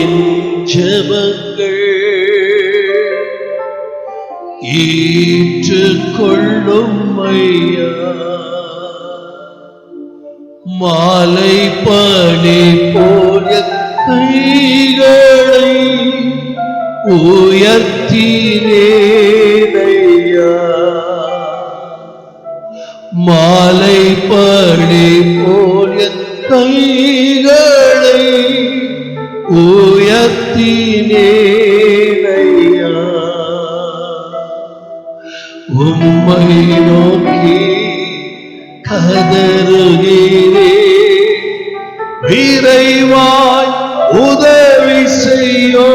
என் ஜெபங்கள் ஏற்றுக்கொள்ளும் ஐயா. மாலை பனி போல கைகளை உயர்த்தினேனையா. மாலை பனி போல கைகளை உயர்த்தினேனையா. உம்மை நோக்கி கதறுகிறே, விரைவாய் உதவி செய்யோ.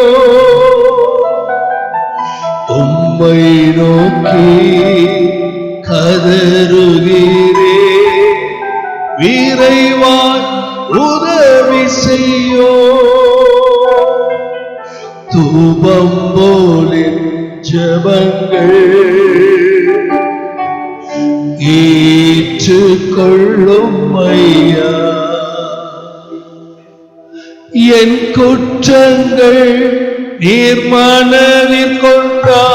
உம்மை நோக்கி கதறுகிறே, விரைவாய் உதவி செய்யோ. தூபம் போலின் ஜெபங்கள் ஏற்றுக்கொள்ளும் ஐயா. என் குற்றங்கள் நீர் மனதில் கொண்டா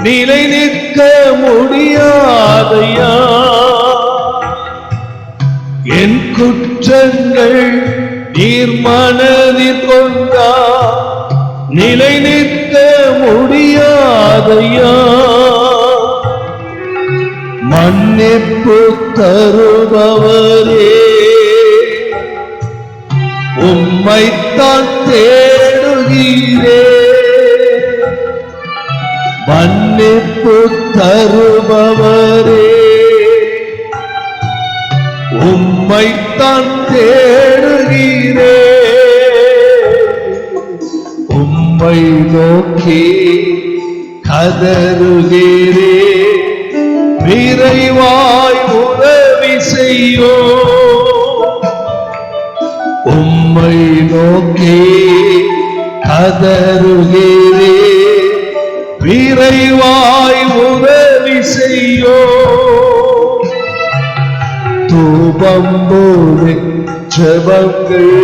நிலை நிற்க முடியாதையா. என் குற்றங்கள் நீர் மனதில் கொண்டா நிலை நிற்க முடியாதையா. மன்னிப்பு தருபவரே, உம்மைத்தான் தேடுகிறே. மன்னிப்பு தருபவரே, உம்மைத்தான் தேடுகிறே. உம்மை நோக்கி கதறுகிறே, விரைவாய் உதவி செய்யோ. உம்மை நோக்கி கதறுகிறே, விரைவாய் உதவி செய்யோ. தூபம் போலின் ஜெபங்கள்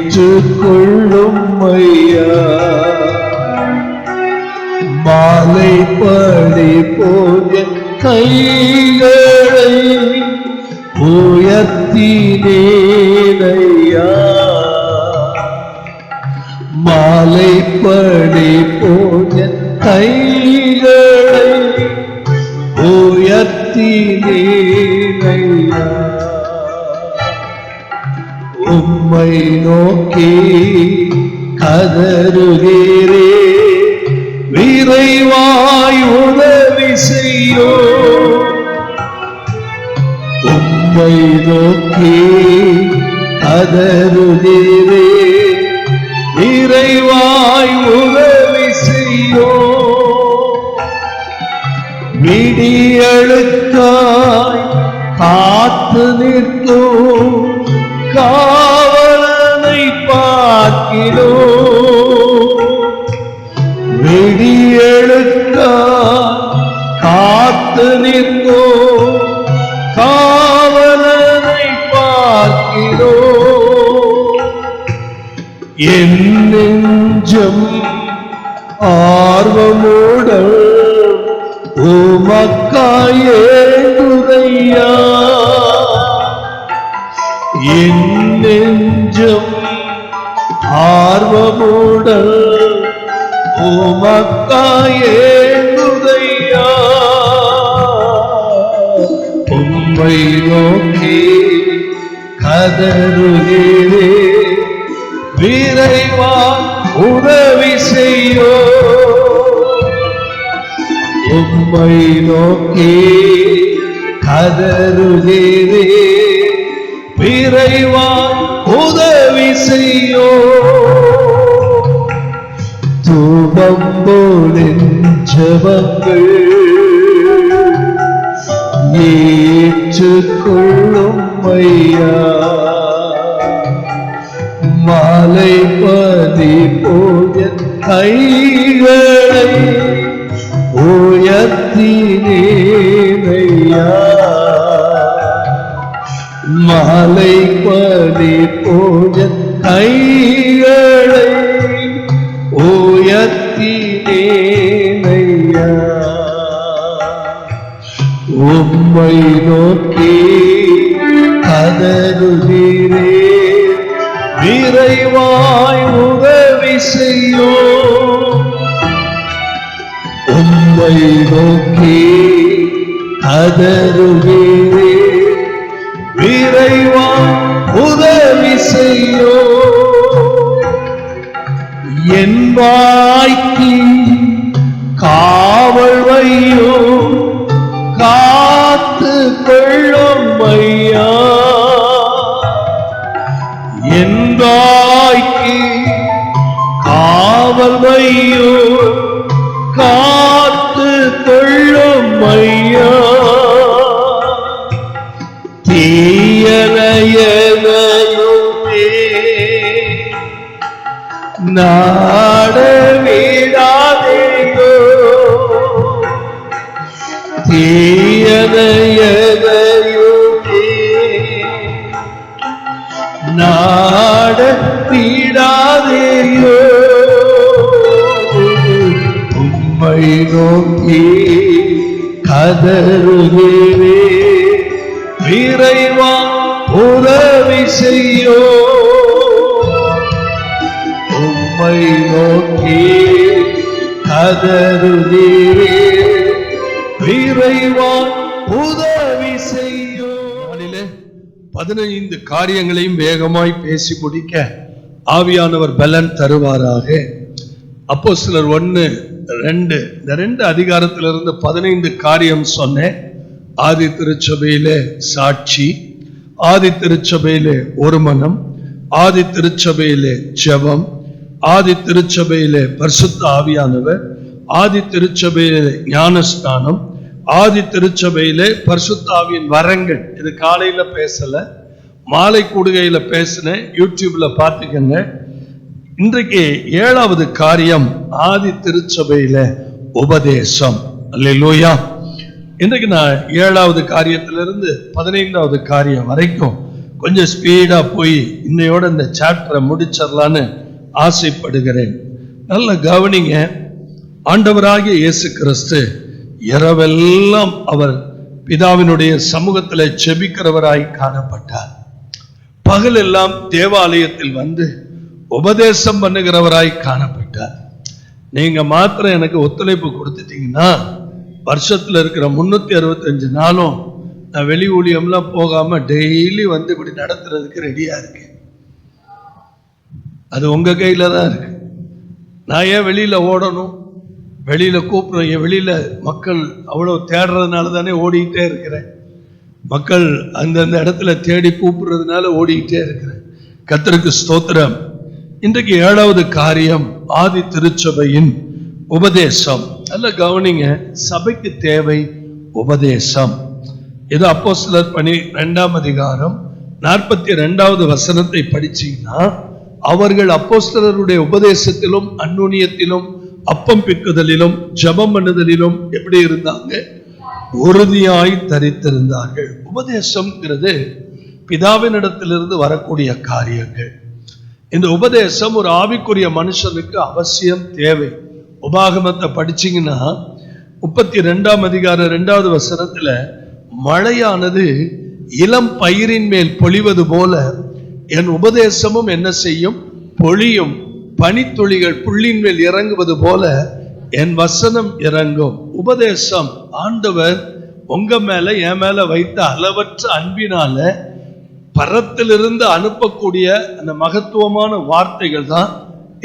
ஏற்றுக்கொள்ளும் ஐயா. மாலை பனி போல கைகளை உயர்த்தினேனையா. மாலை பனி போல கைகளை உயர்த்தினேனையா. உம்மை நோக்கி கதறுகிறே, விரைவாய் உதவி செய்யோ. உம்மை நோக்கி கதறுகிறே, விரைவாய் உதவி செய்யோ. விடியலுக்காய் காத்து நிற்கும் காவலனை பார்க்கிறோ. விடியலுக்காய் காத்து நிற்கோ காவலனை பார்க்கிறோ. என் நெஞ்சம் ஆர்வமுடன் உமக்காயே துதையா. என் நெஞ்சம் ஆர்வமுடன் உமக்காயே துதையா. உம்மை நோக்கி கதறுகிறே, விரைவாய் உதவி செய்யோ. உம்மை நோக்கி கதறுகிறே, விரைவாய் உதவி செய்யோ. தூபம் போலின் ஜெபங்கள் ஏற்றுக்கொள்ளும் ஐயா. மாலை பனி போல கைகளை உயர்த்தினேனையா. மாலை பனி உம்மை நோக்கி கதறுகிறே, விரைவாய் உதவி செய்யோ. உம்மை நோக்கி கதறுகிறே, விரைவாய் உதவி செய்யோ. என் வாய்க்கு காவல் வையோ, காத்து கொள்ளும் ஐயா. என் வாய்க்கு காவல் வையோ, காத்து கொள்ளும் ஐயா. தீயனையுமே நாட விடாதேயோ, தீயனையுமே நாட விடாதேயோ. உம்மை நோக்கி கதறுகிறே, விரைவா உதவி செய்யோ. உம்மை நோக்கி கதறுகிறே, விரைவா உதவி செய்யோ. 15 காரியங்களையும் வேகமாய் பேசி முடிக்க ஆவியானவர் பலன் தருவாராக. அப்போஸ்தலர் 1-2 இந்த 2 அதிகாரத்திலிருந்து 15 காரியம் சொன்னேன். ஆதி திருச்சபையிலே சாட்சி, ஆதி திருச்சபையிலே ஒரு மனம், ஆதி திருச்சபையிலே ஜெபம், ஆதி திருச்சபையிலே பரிசுத்த ஆவியானவர், ஆதி திருச்சபையிலே ஞானஸ்நானம், ஆதி திருச்சபையிலே பரிசுத்த ஆவியின் வரங்கள். இது காலையில பேசல, மாலை கூடுகையில பேசினேன், யூடியூப்ல பார்த்துக்கங்க. இன்றைக்கு 7வது காரியம் ஆதி திருச்சபையில உபதேசம். அல்லேலூயா. இன்றைக்கு நான் 7வது காரியத்திலிருந்து 15வது காரியம் வரைக்கும் கொஞ்சம் ஸ்பீடா போய் இன்னையோட இந்த சாப்டரை முடிச்சிடலான்னு ஆசைப்படுகிறேன். நல்ல கவனிங்க. ஆண்டவராகிய இயேசு கிறிஸ்து இரவெல்லாம் அவர் பிதாவினுடைய சமூகத்தில் செபிக்கிறவராய் காணப்பட்டார். பகலெல்லாம் தேவாலயத்தில் வந்து உபதேசம் பண்ணுகிறவராய் காணப்பட்டார். நீங்க மாத்திரம் எனக்கு ஒத்துழைப்பு கொடுத்துட்டீங்கன்னா வருஷத்துல இருக்கிற 365 நாளும் நான் வெளி ஊழியம்லாம் போகாம டெய்லி வந்து இப்படி நடத்துறதுக்கு ரெடியா இருக்கேன். அது உங்க கையில தான் இருக்கு. நான் ஏன் வெளியில ஓடணும்? வெளியில கூப்பிடுறேன். வெளியில மக்கள் அவ்வளவு தேடுறதுனால தானே ஓடிக்கிட்டே இருக்கிறேன். மக்கள் அந்தந்த இடத்துல தேடி கூப்பிடுறதுனால ஓடிக்கிட்டே இருக்கிறேன். கர்த்தருக்கு ஸ்தோத்திரம். இன்றைக்கு 7வது காரியம் ஆதி திருச்சபையின் உபதேசம். நல்ல கவனிங்க. சபைக்கு தேவை உபதேசம். இது அப்போஸ்தலர் பணி 2ஆம் அதிகாரம் 42வது வசனத்தை படிச்சீங்கன்னா, அவர்கள் அப்போஸ்தலருடைய உபதேசத்திலும் அந்யோன்யத்திலும் அப்பம் பிக்குதலிலும் ஜெபம் பண்ணுதலிலும் எப்படி இருந்தாங்க? உறுதியாய் தரித்திருந்தார்கள். உபதேசம்ங்கிறது பிதாவினிடத்திலிருந்து வரக்கூடிய காரியங்கள். இந்த உபதேசம் ஒரு ஆவிக்குரிய மனுஷனுக்கு அவசியம் தேவை. உபாகமத்தை படிச்சீங்கன்னா 32ஆம் அதிகாரம் 2வது வசனத்துல, மழையானது இளம் பயிரின் மேல் பொழிவது போல என் உபதேசமும் என்ன செய்யும்? பொழியும். பனித்துளிகள் புள்ளின் மேல் இறங்குவது போல என் வசனம் இறங்கும். உபதேசம் ஆண்டவர் உங்க மேல என் மேல வைத்த அளவற்ற அன்பினால பரத்திலிருந்து அனுப்பக்கூடிய அந்த மகத்துவமான வார்த்தைகள் தான்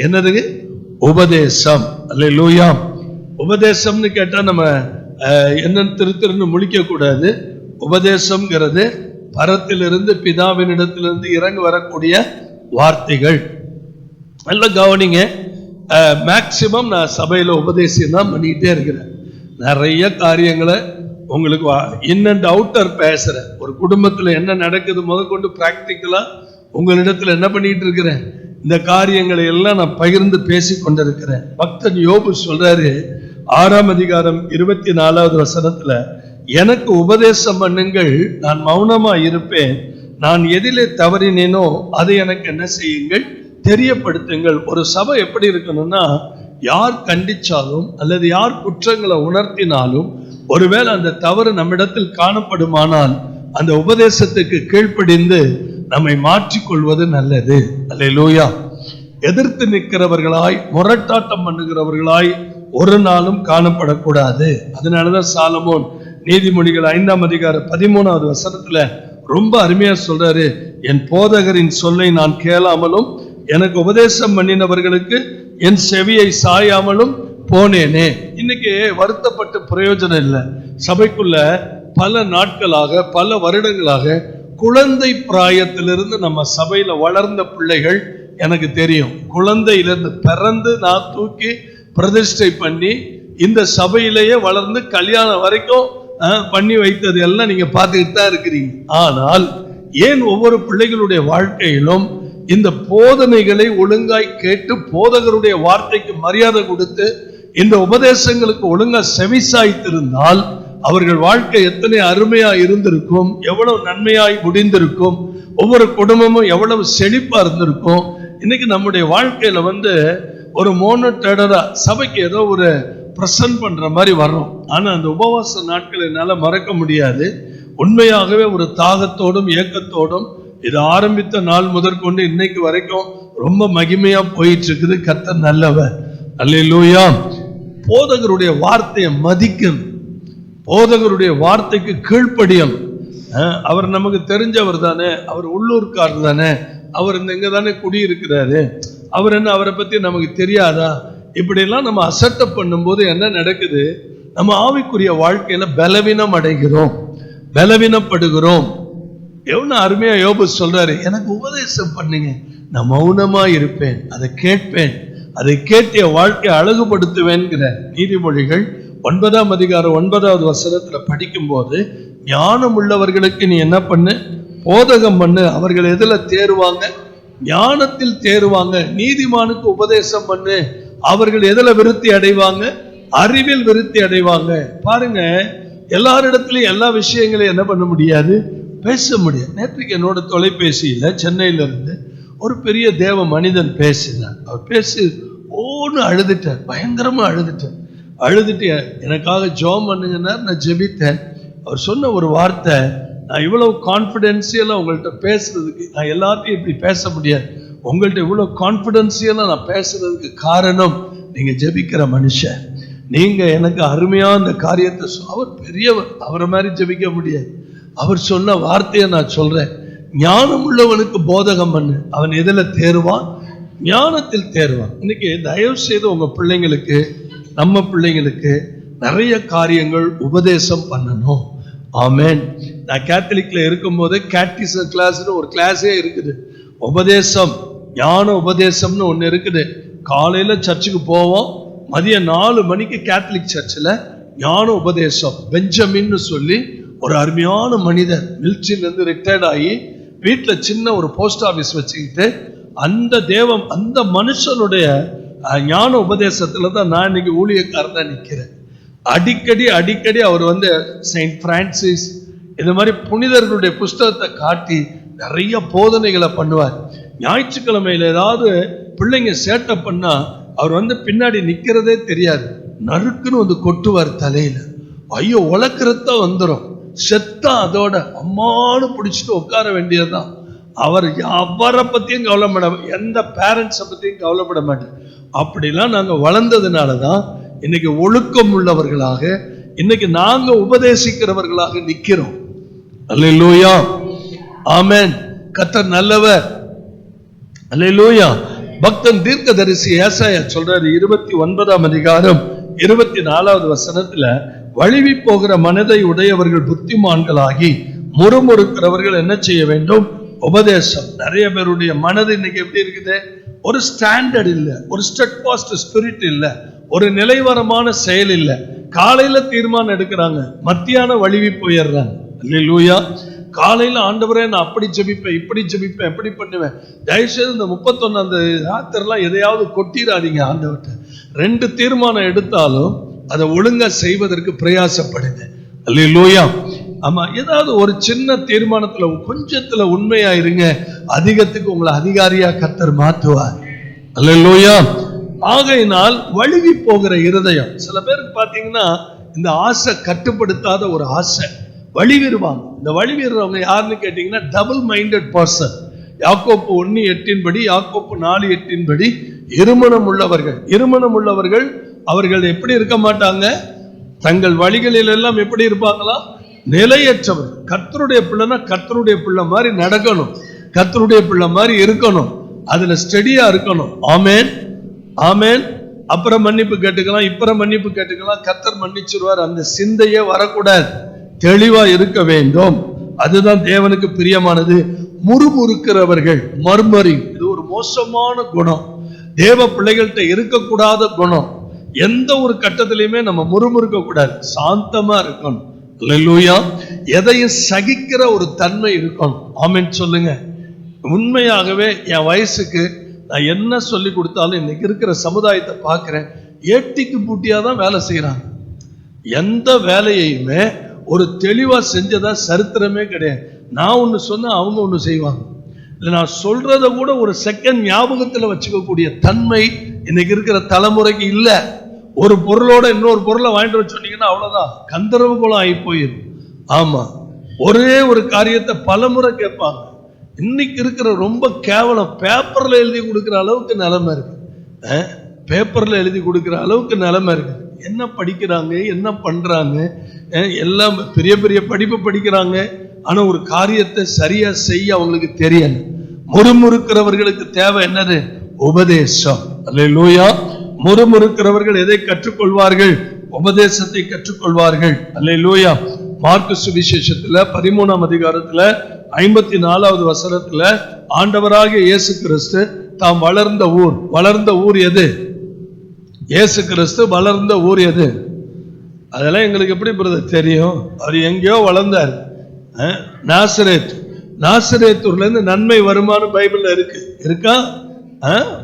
என்னது? உபதேசம். அல்லேலூயா. உபதேசம்னு கேட்டா நம்ம என்னன்னு திருன்னு முழிக்க கூடாது. உபதேசம்ங்கிறது பரத்திலிருந்து பிதாவினிடத்திலிருந்து இறங்கி வரக்கூடிய வார்த்தைகள். நல்ல கவனிங்க. மேக்சிமம் நான் சபையில உபதேசம் தான் பண்ணிக்கிட்டே இருக்கிறேன். நிறைய காரியங்களை உங்களுக்கு இன் அண்ட் அவுட்டர் பேசுறேன். ஒரு குடும்பத்துல என்ன நடக்குது முதற்கொண்டு பிராக்டிக்கலா உங்களிடத்துல என்ன பண்ணிட்டு இருக்கிறேன், இந்த காரியங்களை எல்லாம் நான் பகிர்ந்து பேசி கொண்டிருக்கிறேன். பக்தன் யோபு சொல்றாரு 6ஆம் அதிகாரம் 24வது வசனத்துல, எனக்கு உபதேசம் பண்ணுங்கள், நான் மௌனமா இருப்பேன். நான் எதிலே தவறினேனோ அதை எனக்கு என்ன செய்யுங்கள், தெரியப்படுத்துங்கள். ஒரு சபை எப்படி இருக்கணும்னா, யார் கண்டிச்சாலும் அல்லது யார் குற்றங்களை உணர்த்தினாலும் ஒருவேளை அந்த தவறு நம்மிடத்தில் காணப்படுமானால் அந்த உபதேசத்துக்கு கீழ்ப்படிந்து நம்மை மாற்றிக்கொள்வது நல்லது. அல்லேலூயா. எதிர்த்து நிற்கிறவர்களாய், முரட்டாட்டம் பண்ணுகிறவர்களாய் ஒரு நாளும் காணப்படக்கூடாது. அதனாலதான் சாலமோன் நீதிமொழிகள் 5ஆம் அதிகாரம் 13வது வசனத்துல ரொம்ப அருமையா சொல்றாரு, என் போதகரின் சொல்லை நான் கேளாமலும் எனக்கு உபதேசம் பண்ணினவர்களுக்கு என் செவியை சாயாமலும் போனேனே. இன்னைக்கு வருத்தப்பட்டு பிரயோஜனம் இல்லை. சபைக்குள்ள பல நாட்களாக, பல வருடங்களாக குழந்தை பிராயத்திலிருந்து நம்ம சபையில வளர்ந்த பிள்ளைகள் எனக்கு தெரியும். குழந்தையிலிருந்து பிறந்து நான் தூக்கி பிரதிஷ்டை பண்ணி இந்த சபையிலேயே வளர்ந்து கல்யாணம் வரைக்கும் பண்ணி வைத்தது எல்லாம் நீங்க பார்த்துக்கிட்டு தான் இருக்கிறீங்க. ஆனால் ஏன் ஒவ்வொரு பிள்ளைகளுடைய வாழ்க்கையிலும் இந்த போதனைகளை ஒழுங்காய் கேட்டு போதகருடைய வார்த்தைக்கு மரியாதை கொடுத்து இந்த உபதேசங்களுக்கு ஒழுங்கா செவிசாய்த்திருந்தால் அவர்கள் வாழ்க்கை எத்தனை அருமையா இருந்திருக்கும், எவ்வளவு நன்மையாய் முடிந்திருக்கும், ஒவ்வொரு குடும்பமும் எவ்வளவு செழிப்பா இருந்திருக்கும். இன்னைக்கு நம்முடைய வாழ்க்கையில ஒரு மோனோடரா சபைக்கு ஏதோ ஒரு பிரசன்ட் பண்ற மாதிரி வர்றோம். ஆனா அந்த உபவாச நாட்கள் என்னால மறக்க முடியாது. உண்மையாகவே ஒரு தாகத்தோடும் ஏக்கத்தோடும் இது ஆரம்பித்த நாள் முதற்கொண்டு இன்னைக்கு வரைக்கும் ரொம்ப மகிமையா போயிட்டு இருக்குது. கர்த்தர் நல்லவர். அல்லேலூயா. போதகருடைய வார்த்தையை மதிக்கணும், போதகருடைய வார்த்தைக்கு கீழ்ப்படியும். அவர் நமக்கு தெரிஞ்சவர் தானே, அவர் உள்ளூர்காரர் தானே, அவர் இங்க தானே குடியிருக்கிறாரு, அவர் என்ன அவரை பத்தி நமக்கு தெரியாதா? இப்படிலாம் நம்ம அசட்டை பண்ணும்போது என்ன நடக்குது? நம்ம ஆவிக்குரிய வாழ்க்கையில பலவீனம் அடைகிறோம், பலவீனப்படுகிறோம். எவ்வளவு அருமையா யோபு சொல்றாரு, எனக்கு உபதேசம் பண்ணுங்க, நான் மௌனமா இருப்பேன், அதை கேட்பேன், அதை கேட்டிய வாழ்க்கையை அழகுபடுத்துவேன்கிற நீதிமொழிகள் 9ஆம் அதிகாரம் 9வது வசனத்துல படிக்கும் போது, ஞானம் உள்ளவர்களுக்கு நீ என்ன பண்ணு, போதகம் பண்ணு. அவர்கள் எதுல தேருவாங்க? ஞானத்தில் தேருவாங்க. நீதிமானுக்கு உபதேசம் பண்ணு, அவர்கள் எதுல விருத்தி அடைவாங்க? அறிவில் விருத்தி அடைவாங்க. பாருங்க, எல்லாரிடத்திலையும் எல்லா விஷயங்களையும் என்ன பண்ண முடியாது, பேச முடியாது. நேற்றுக்கு என்னோட தொலைபேசியில சென்னையில இருந்து ஒரு பெரிய தேவ மனிதன் பேசினார். அவர் பேசி ஓன்னு அழுதுட்டார், பயங்கரமா அழுதுட்டு எனக்காக ஜெபம் பண்ணுங்கன்னா நான் ஜெபித்தேன். அவர் சொன்ன ஒரு வார்த்தை, நான் இவ்வளவு கான்ஃபிடென்சியலா உங்கள்கிட்ட பேசுறதுக்கு, நான் எல்லாத்தையும் இப்படி பேச முடியாது, உங்கள்கிட்ட இவ்வளவு கான்ஃபிடென்சியலா நான் பேசுறதுக்கு காரணம் நீங்க ஜெபிக்கிற மனுஷன், நீங்க எனக்கு அருமையா அந்த காரியத்தை. அவர் பெரியவர், அவரை மாதிரி ஜெபிக்க முடியாது. அவர் சொன்ன வார்த்தையை நான் சொல்றேன், ஞானம் உள்ளவனுக்கு போதகம் பண்ணு, அவன் எதுல தேருவான்? ஞானத்தில் தேருவான். இன்னைக்கு தயவு செய்து உங்க பிள்ளைங்களுக்கு, நம்ம பிள்ளைங்களுக்கு நிறைய காரியங்கள் உபதேசம் பண்ணணும். ஆமென். நான் கேத்தலிக்ல இருக்கும் போது கேட்டிசம் கிளாஸ்னு ஒரு கிளாஸே இருக்குது. உபதேசம், ஞான உபதேசம்னு ஒண்ணு இருக்குது. காலையில சர்ச்சுக்கு போவோம், மதியம் 4 மணிக்கு கேத்தலிக் சர்ச்சில் ஞான உபதேசம். பெஞ்சமின்னு சொல்லி ஒரு அருமையான மனிதர், மிலிட்டரியில இருந்து ரிட்டையர்ட் ஆகி வீட்டுல சின்ன ஒரு போஸ்ட் ஆபீஸ் வச்சுக்கிட்டு அந்த மனுஷனுடைய ஞான உபதேசத்துல தான் நான் இன்னைக்கு ஊழியக்காரன் தான் நிக்கிறேன். அடிக்கடி அவர் செயின்ட் பிரான்சிஸ் இந்த மாதிரி புனிதர்களுடைய புஸ்தகத்தை காட்டி நிறைய போதனைகளை பண்ணுவார். ஞாயிற்றுக்கிழமையில ஏதாவது பிள்ளைங்க சேட்டை பண்ணா அவர் பின்னாடி நிக்கிறதே தெரியாது, நறுக்குன்னு கொட்டுவார் தலையில. ஐயோ, உலக்கிறத வந்துடும், செத்தா அதோட அம்மானு பிடிச்சிட்டு உட்கார வேண்டியதுதான். அவரை பத்தியும் கவலைப்பட, எந்த பேரண்ட்ஸை பத்தியும் கவலைப்பட மாட்டேன். அப்படிலாம் நாங்க வளர்ந்ததுனாலதான் இன்னைக்கு ஒழுக்கம் உள்ளவர்களாக, இன்னைக்கு நாங்க உபதேசிக்கிறவர்களாக நிக்கிறோம். அல்லேலூயா, ஆமென். கர்த்தர் நல்லவர். அல்லேலூயா. பக்தன் தீர்க்கதரிசி ஏசாயா சொல்றாரு 29ஆம் அதிகாரம் 24வது வசனத்துல, வழுவி போகிற மனதை உடையவர்கள் புத்திமான்களாகி முறுமுறுக்கிறவர்கள் என்ன செய்ய வேண்டும்? உபதேசம். நிறைய பேருடைய மனது இன்னைக்கு எப்படி இருக்குது? ஒரு ஸ்டாண்டர்ட் இல்ல, ஒரு ஸ்டெட்ஃபாஸ்ட் ஸ்பிரிட் இல்ல, ஒரு நிலைவரமான செயல் இல்ல. காலையில தீர்மானம் எடுக்கிறாங்க, மத்தியான வழுவி போயிடுறாங்க. அல்லேலூயா. காலையில ஆண்டவரே நான் அப்படி ஜெபிப்பேன், இப்படி ஜெபிப்பேன், எப்படி பண்ணுவேன். தயவுசெய்து இந்த 31 ராத்திரிலாம் எதையாவது கொட்டிடாதீங்க ஆண்டவர்கிட்ட. 2 தீர்மானம் எடுத்தாலும் அதை ஒழுங்கா செய்வதற்கு பிரயாசப்படுங்க. அல்லேலூயா. ஆமா, ஏதாவது ஒரு சின்ன தீர்மானத்துல கொஞ்சத்துல உண்மையா இருங்க, அதிகத்துக்கு உங்களை அதிகாரியா கர்த்தர் மாற்றுவார். அல்லேலூயா. ஆகையினால் வழுவி போகிற இருதயம். சில பேருக்கு பாத்தீங்கன்னா இந்த ஆசை கட்டுப்படுத்தாத ஒரு ஆசை, வழி வீறுவாங்க. இந்த வழி வீறுறவங்க யாருன்னு கேட்டீங்கன்னா டபுள் மைண்டட் பர்சன். யாக்கோப்பு 1:8 யாக்கோப்பு 4:8 இருமனம் உள்ளவர்கள். இருமனம் உள்ளவர்கள் அவர்கள் எப்படி இருக்க மாட்டாங்க? தங்கள் வழிகளில் எல்லாம் எப்படி இருப்பாங்களா? நிலையற்றவர். கர்த்தருடைய பிள்ளைனா கர்த்தருடைய பிள்ளை மாதிரி நடக்கணும், கர்த்தருடைய பிள்ளை மாதிரி இருக்கணும், அதுல ஸ்டெடியா இருக்கணும். ஆமேன், ஆமேன். அப்புறம் மன்னிப்பு கேட்டுக்கலாம், இப்புறம் மன்னிப்பு கேட்டுக்கலாம், கர்த்தர் மன்னிச்சிருவார். அந்த சிந்தையே வரக்கூடாது, தெளிவா இருக்க வேண்டும். அதுதான் தேவனுக்கு பிரியமானது. முறுமுறுக்கிறவர்கள், மர்மரி, இது ஒரு மோசமான குணம். தேவ பிள்ளைகள்கிட்ட இருக்கக்கூடாத குணம். எந்த ஒரு கட்டத்திலையுமே நம்ம முறுமுறுக்க கூடாது, சாந்தமா இருக்கணும். அல்லேலூயா. எதையும் சகிக்கிற ஒரு தன்மை இருக்கணும். ஆமென் சொல்லுங்க. உண்மையாகவே என் வயசுக்கு நான் என்ன சொல்லி கொடுத்தாலும் இன்னைக்கு இருக்கிற சமுதாயத்தை பார்க்கிறேன், ஏட்டிக்கு பூட்டியாதான் வேலை செய்யறாங்க. எந்த வேலையுமே ஒரு தெளிவா செஞ்சதா சரித்திரமே கிடையாது. நான் ஒண்ணு சொன்னா அவங்க ஒண்ணு செய்வாங்க, இல்லை நான் சொல்றத கூட ஒரு செகண்ட் ஞாபகத்துல வச்சுக்கக்கூடிய தன்மை இன்னைக்கு இருக்கிற தலைமுறைக்கு இல்ல. ஒரு பொருளோட இன்னொரு பொருளை வாங்கிட்டு வர சொன்னீங்கன்னா அவ்வளவுதான், கந்தரவ குலம் ஆகி போயிடும். ஆமா, ஒரே ஒரு காரியத்தை பலமுறை கேட்பாங்க. இன்னைக்கு இருக்கிற ரொம்ப கேவலம், பேப்பர்ல எழுதி கொடுக்குற அளவுக்கு நிலைமை இருக்கு. பேப்பர்ல எழுதி கொடுக்குற அளவுக்கு நிலைமை இருக்கு. என்ன படிக்கிறாங்க, என்ன பண்றாங்க, எல்லாம் பெரிய பெரிய படிப்பு படிக்கிறாங்க, ஆனா ஒரு காரியத்தை சரியா செய்ய அவங்களுக்கு தெரியல. முறுமுறுக்கிறவர்களுக்கு தேவை என்னது? உபதேசம். அல்லேலூயா. முறுமுறுக்கிறவர்கள் எதை கற்றுக்கொள்வார்கள்? உபதேசத்தை கற்றுக்கொள்வார்கள். அல்லேலூயா. மார்க்கு சுவிசேஷத்துல 13ஆம் அதிகாரத்துல 54வது வசனத்துல ஆண்டவராகிய இயேசு கிறிஸ்து தாம் வளர்ந்த ஊர் எது? இயேசு கிறிஸ்து வளர்ந்த ஊர் எது? அதெல்லாம் எங்களுக்கு எப்படி பிரதர் தெரியும்? அவர் எங்கேயோ வளர்ந்தார். நாசரேத்தூர்ல இருந்து நன்மை வருமானம் பைபிள்ல இருக்கா?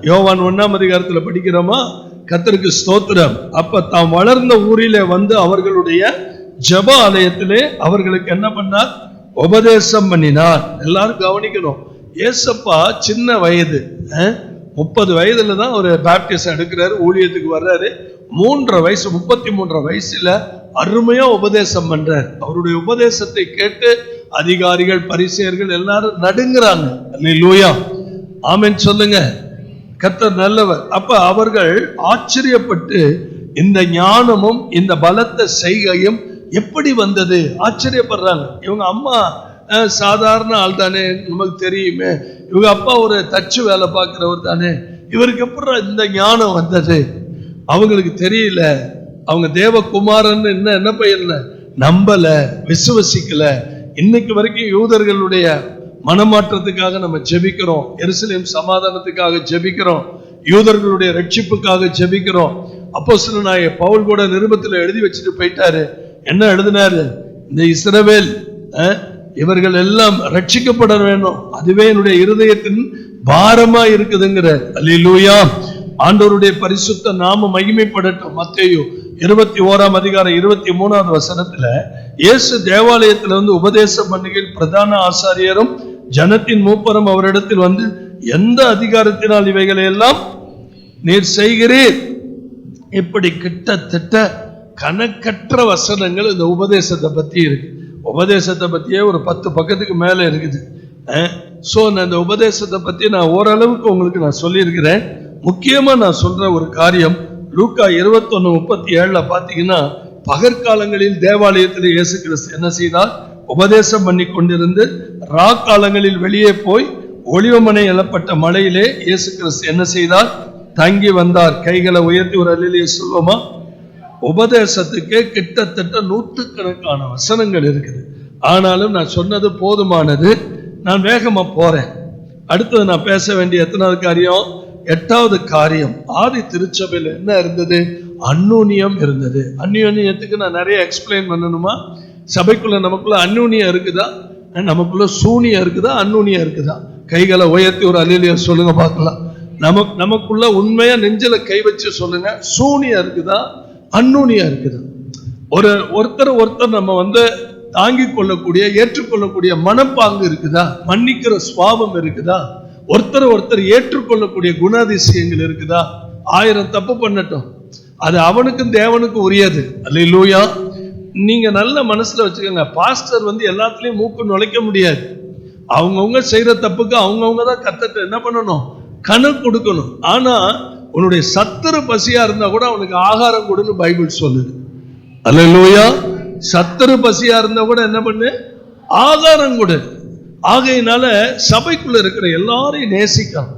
யோவான் 1ஆம் அதிகாரத்துல படிக்கிறோமா? கர்த்தருக்கு ஸ்தோத்திரம். அப்ப தாம் வளர்ந்த ஊரிலே வந்து அவர்களுடைய ஜெப ஆலயத்திலே அவர்களுக்கு என்ன பண்ணார்? உபதேசம் பண்ணினார். எல்லாரும் கவனிக்கணும். ஏசப்பா சின்ன வயது, 30 வயதுல தான் ஒரு பேப்டிஸ்ட் எடுக்கிறாரு, ஊழியத்துக்கு வர்றாரு. 3.5 வயசு, 33 வயசுல அருமையா உபதேசம் பண்றார். அவருடைய உபதேசத்தை கேட்டு அதிகாரிகள், பரிசேயர்கள் எல்லாரும் நடுங்கிறாங்க. அல்லேலூயா. ஆமென் சொல்லுங்க. கர்த்தர் நல்லவர். அப்ப அவர்கள் ஆச்சரியப்பட்டு இந்த ஞானமும் இந்த பலத்த செய்கையும் எப்படி வந்தது ஆச்சரியப்படுறாங்க. இவங்க அம்மா சாதாரண ஆள் தானே, நமக்கு தெரியுமே. இவங்க அப்பா ஒரு தச்சு வேலை பார்க்கிறவர் தானே, இவருக்கு எப்படி இந்த ஞானம் வந்தது? அவங்களுக்கு தெரியல. அவங்க தேவகுமாரன் என்ன பையன் நம்பல, விசுவசிக்கல. இன்னைக்கு வரைக்கும் யூதர்களுடைய மனமாற்றத்துக்காக நம்ம ஜெபிக்கிறோம், எருசலேம் சமாதானத்துக்காக ஜெபிக்கிறோம், யூதர்களுடைய ரட்சிப்புக்காக ஜெபிக்கிறோம். அப்போஸ்தலனாகிய பவுல் கூட நிருபத்தில் எழுதி வச்சுட்டு போயிட்டாரு. என்ன எழுதினாரு? இந்த இஸ்ரவேல் இவர்கள் எல்லாம் ரட்சிக்கப்பட வேண்டும், அதுவே என்னுடைய இருதயத்தின் பாரமா இருக்குதுங்கிற. அல்லேலூயா. ஆண்டவருடைய பரிசுத்த நாம மகிமைப்படட்டும். மத்தேயு 21ஆம் அதிகாரம் 23வது வசனத்துல இயேசு தேவாலயத்துல வந்து உபதேசம் பண்ணுகையில் பிரதான ஆசாரியரும் ஜனத்தின் மூப்பரும் அவரிடத்தில் வந்து, எந்த அதிகாரத்தினால் இவைகளை எல்லாம் நீர் செய்கிறீர்? இப்படி கிட்டத்தட்ட கணக்கற்ற வசனங்கள் இந்த உபதேசத்தை பத்தி இருக்கு. உபதேசத்தை பத்தியே ஒரு 10 பக்கத்துக்கு மேல இருக்குது. சோ இந்த உபதேசத்தை பத்தி நான் ஓரளவுக்கு உங்களுக்கு நான் சொல்லியிருக்கிறேன். முக்கியமா நான் சொல்ற ஒரு காரியம், லூக்கா 21:37 பாத்தீங்கன்னா, பகற்காலங்களில் தேவாலயத்தில் இயேசு கிறிஸ்து என்ன செய்தார்? உபதேசம் பண்ணி கொண்டிருந்து ராக்காலங்களில் வெளியே போய் ஒளிவமனை எழப்பட்ட மலையிலே இயேசு கிறிஸ்து என்ன செய்தார்? தங்கி வந்தார். கைகளை உயர்த்தி ஒரு அல்லேலூயா சொல்லுவோமா? உபதேசத்துக்கு கிட்டத்தட்ட 100கணக்கான வசனங்கள் இருக்குது. ஆனாலும் நான் சொன்னது போதுமானது. நான் வேகமா போறேன். அடுத்தது நான் பேச வேண்டிய எத்தனாவது காரியம்? 8வது காரியம். ஆதி திருச்சபையில் என்ன இருந்தது? அந்யோன்யம் இருந்தது. அந்யோன்யத்துக்கு நான் நிறைய எக்ஸ்பிளைன் பண்ணணுமா? சபைக்குள்ள நமக்குள்ள அந்யோன்யம் இருக்குதா? நமக்குள்ள சூனியம் இருக்குதா? அந்யோன்யம் இருக்குதா? கைகளை உயர்த்தி ஒரு அல்லேலூயா சொல்லுங்க பார்க்கலாம். நமக்குள்ள உண்மையா நெஞ்சில கை வச்சு சொல்லுங்க, சூனியம் இருக்குதா? அந்யோன்யம் இருக்குது. ஒருத்தர் நம்ம வந்து தாங்கிக் கொள்ளக்கூடிய, ஏற்றுக்கொள்ளக்கூடிய மனப்பாங்கு இருக்குதா? மன்னிக்கிற சுவாபம் இருக்குதா? ஒருத்தர் ஏற்றுக்கொள்ளக்கூடிய குணாதிசயங்கள் இருக்குதா? 1000 தப்பு பண்ணட்டும், அது அவனுக்கும் தேவனுக்கும் உரியது. அல்லேலூயா. நீங்க நல்ல மனசுல வச்சுக்கோங்க, பாஸ்டர் எல்லாத்துலயும் மூக்கு நுழைக்க முடியாது. அவங்கவுங்க செய்யற தப்புக்கு அவங்கவுங்க தான் கர்த்தர்ட்ட என்ன பண்ணணும், கணக்கு கொடுக்கணும். ஆனா உன்னுடைய சத்துரு பசியா இருந்தா கூட அவனுக்கு ஆகாரம் கொடுன்னு பைபிள் சொல்லுது. அல்லேலூயா. சத்துரு பசியா இருந்தா கூட என்ன பண்ணு, ஆகாரம் கொடு. ஆகையினால சபைக்குள்ள இருக்கிற எல்லாரையும் நேசிக்கலாம்.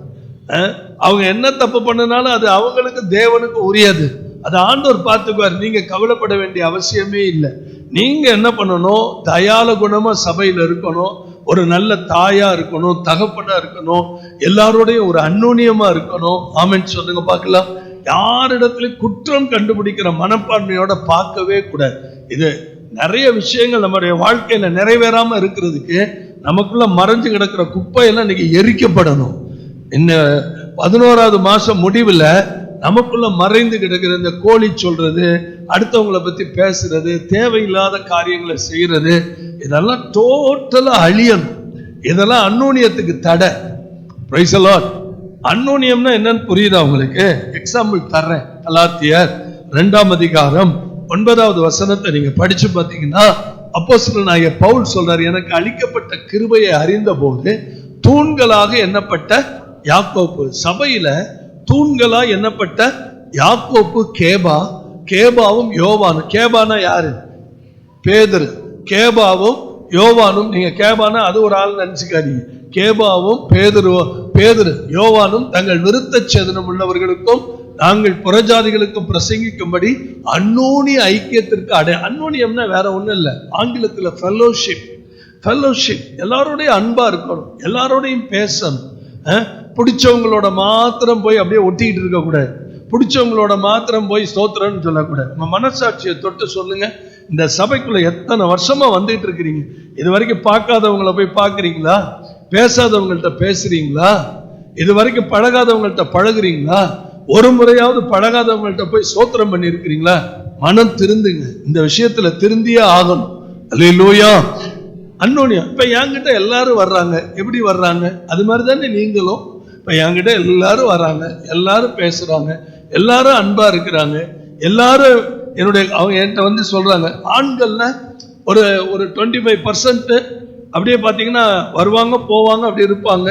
அவங்க என்ன தப்பு பண்ணனாலும் அது அவங்களுக்கு தேவனுக்கு உரியது. அது ஆண்டவர் பார்த்துக்குவார். நீங்க கவலைப்பட வேண்டிய அவசியமே இல்லை. நீங்க என்ன பண்ணணும், தயால குணமா சபையில இருக்கணும், ஒரு நல்ல தாயா இருக்கணும், தகப்பனா இருக்கணும், எல்லாரோடையும் ஒரு அந்யோன்யமா இருக்கணும். ஆமென் சொல்லுங்க பார்க்கலாம். யாரிடத்துலயும் குற்றம் கண்டுபிடிக்கிற மனப்பான்மையோட பார்க்கவே கூடாது. இது நிறைய விஷயங்கள் நம்முடைய வாழ்க்கையில நிறைவேறாம இருக்கிறதுக்கு நமக்குள்ள மறைஞ்சு கிடக்கிற குப்பையெல்லாம் இன்னைக்கு எரிக்கப்படணும். இந்த 11வது மாசம் முடிவுல நமக்குள்ள மறைந்து கிடக்கிற இந்த கோழி சொல்றது, அடுத்தவங்களை பத்தி பேசுறது, தேவையில்லாத காரியங்களை செய்யறது, இதெல்லாம் டோட்டலா அழியணும். இதெல்லாம் அந்யோன்யத்துக்கு தடை. Price the Lord. அந்யோன்யம்னா என்னன்னு புரியுதா உங்களுக்கு? எக்ஸாம்பிள் தர்றேன். கலாத்தியர் 2ஆம் அதிகாரம் 9வது வசனத்தை நீங்க படிச்சு பார்த்தீங்கன்னா, அப்போஸ்தலனாகிய பவுல் சொல்றாரு, எனக்கு அளிக்கப்பட்ட கிருபையை அறிந்த போது தூண்களாக எண்ணப்பட்ட யாக்கோப்பு. சபையில தூண்களா எண்ணப்பட்ட யாக்கோப்பு, கேபா, கேபாவும் யோவானும். கேபானா யாரு? பேதுரு. கேபாவும் யோவானும். நீங்க கேபானா அது ஒரு ஆள் நினைச்சுக்காதீங்க. கேபாவும் பேதுரு யோவானும் தங்கள் விருத்த சேதனம் உள்ளவர்களுக்கும் நாங்கள் புறஜாதிகளுக்கும் பிரசங்கிக்கும்படி அந்யோன்ய ஐக்கியத்திற்கு அந்யோன்யம்னா வேற ஒண்ணும் இல்லை, ஆங்கிலத்துல ஃபெல்லோஷிப். ஃபெல்லோஷிப், எல்லாரோடையும் அன்பா இருக்கணும், எல்லாரோடையும் பேசணும். பிடிச்சவங்களோட மாத்திரம் போய் அப்படியே ஒட்டிக்கிட்டு இருக்க கூடாது. பிடிச்சவங்களோட மாத்திரம் போய் ஸ்தோத்திரம்னு சொல்லக்கூடாது. நம்ம மனசாட்சியை தொட்டு சொல்லுங்க, இந்த சபைக்குள்ள எத்தனை வருஷமா வந்துட்டு இருக்கிறீங்க? இது வரைக்கும் பார்க்காதவங்களை போய் பார்க்குறீங்களா? பேசாதவங்கள்ட்ட பேசுறீங்களா? இது வரைக்கும் பழகாதவங்கள்ட்ட பழகுறீங்களா? ஒரு முறையாவது பழகாதவங்கள்ட்ட போய் ஸ்தோத்திரம் பண்ணி இருக்கிறீங்களா? மனம் திருந்துங்க. இந்த விஷயத்துல திருந்தியே ஆகணும். அல்லேலூயா. அந்யோன்யம். இப்ப என்கிட்ட எல்லாரும் வர்றாங்க. எப்படி வர்றாங்க? அது மாதிரி தானே நீங்களும். இப்ப என்கிட்ட எல்லாரும் வர்றாங்க, எல்லாரும் பேசுறாங்க, எல்லாரும் அன்பா இருக்கிறாங்க, எல்லாரும் அவங்க என்கிட்ட சொல்றாங்க. ஆண்கள்னா ஒரு 25% அப்படியே பார்த்தீங்கன்னா வருவாங்க போவாங்க, அப்படி இருப்பாங்க.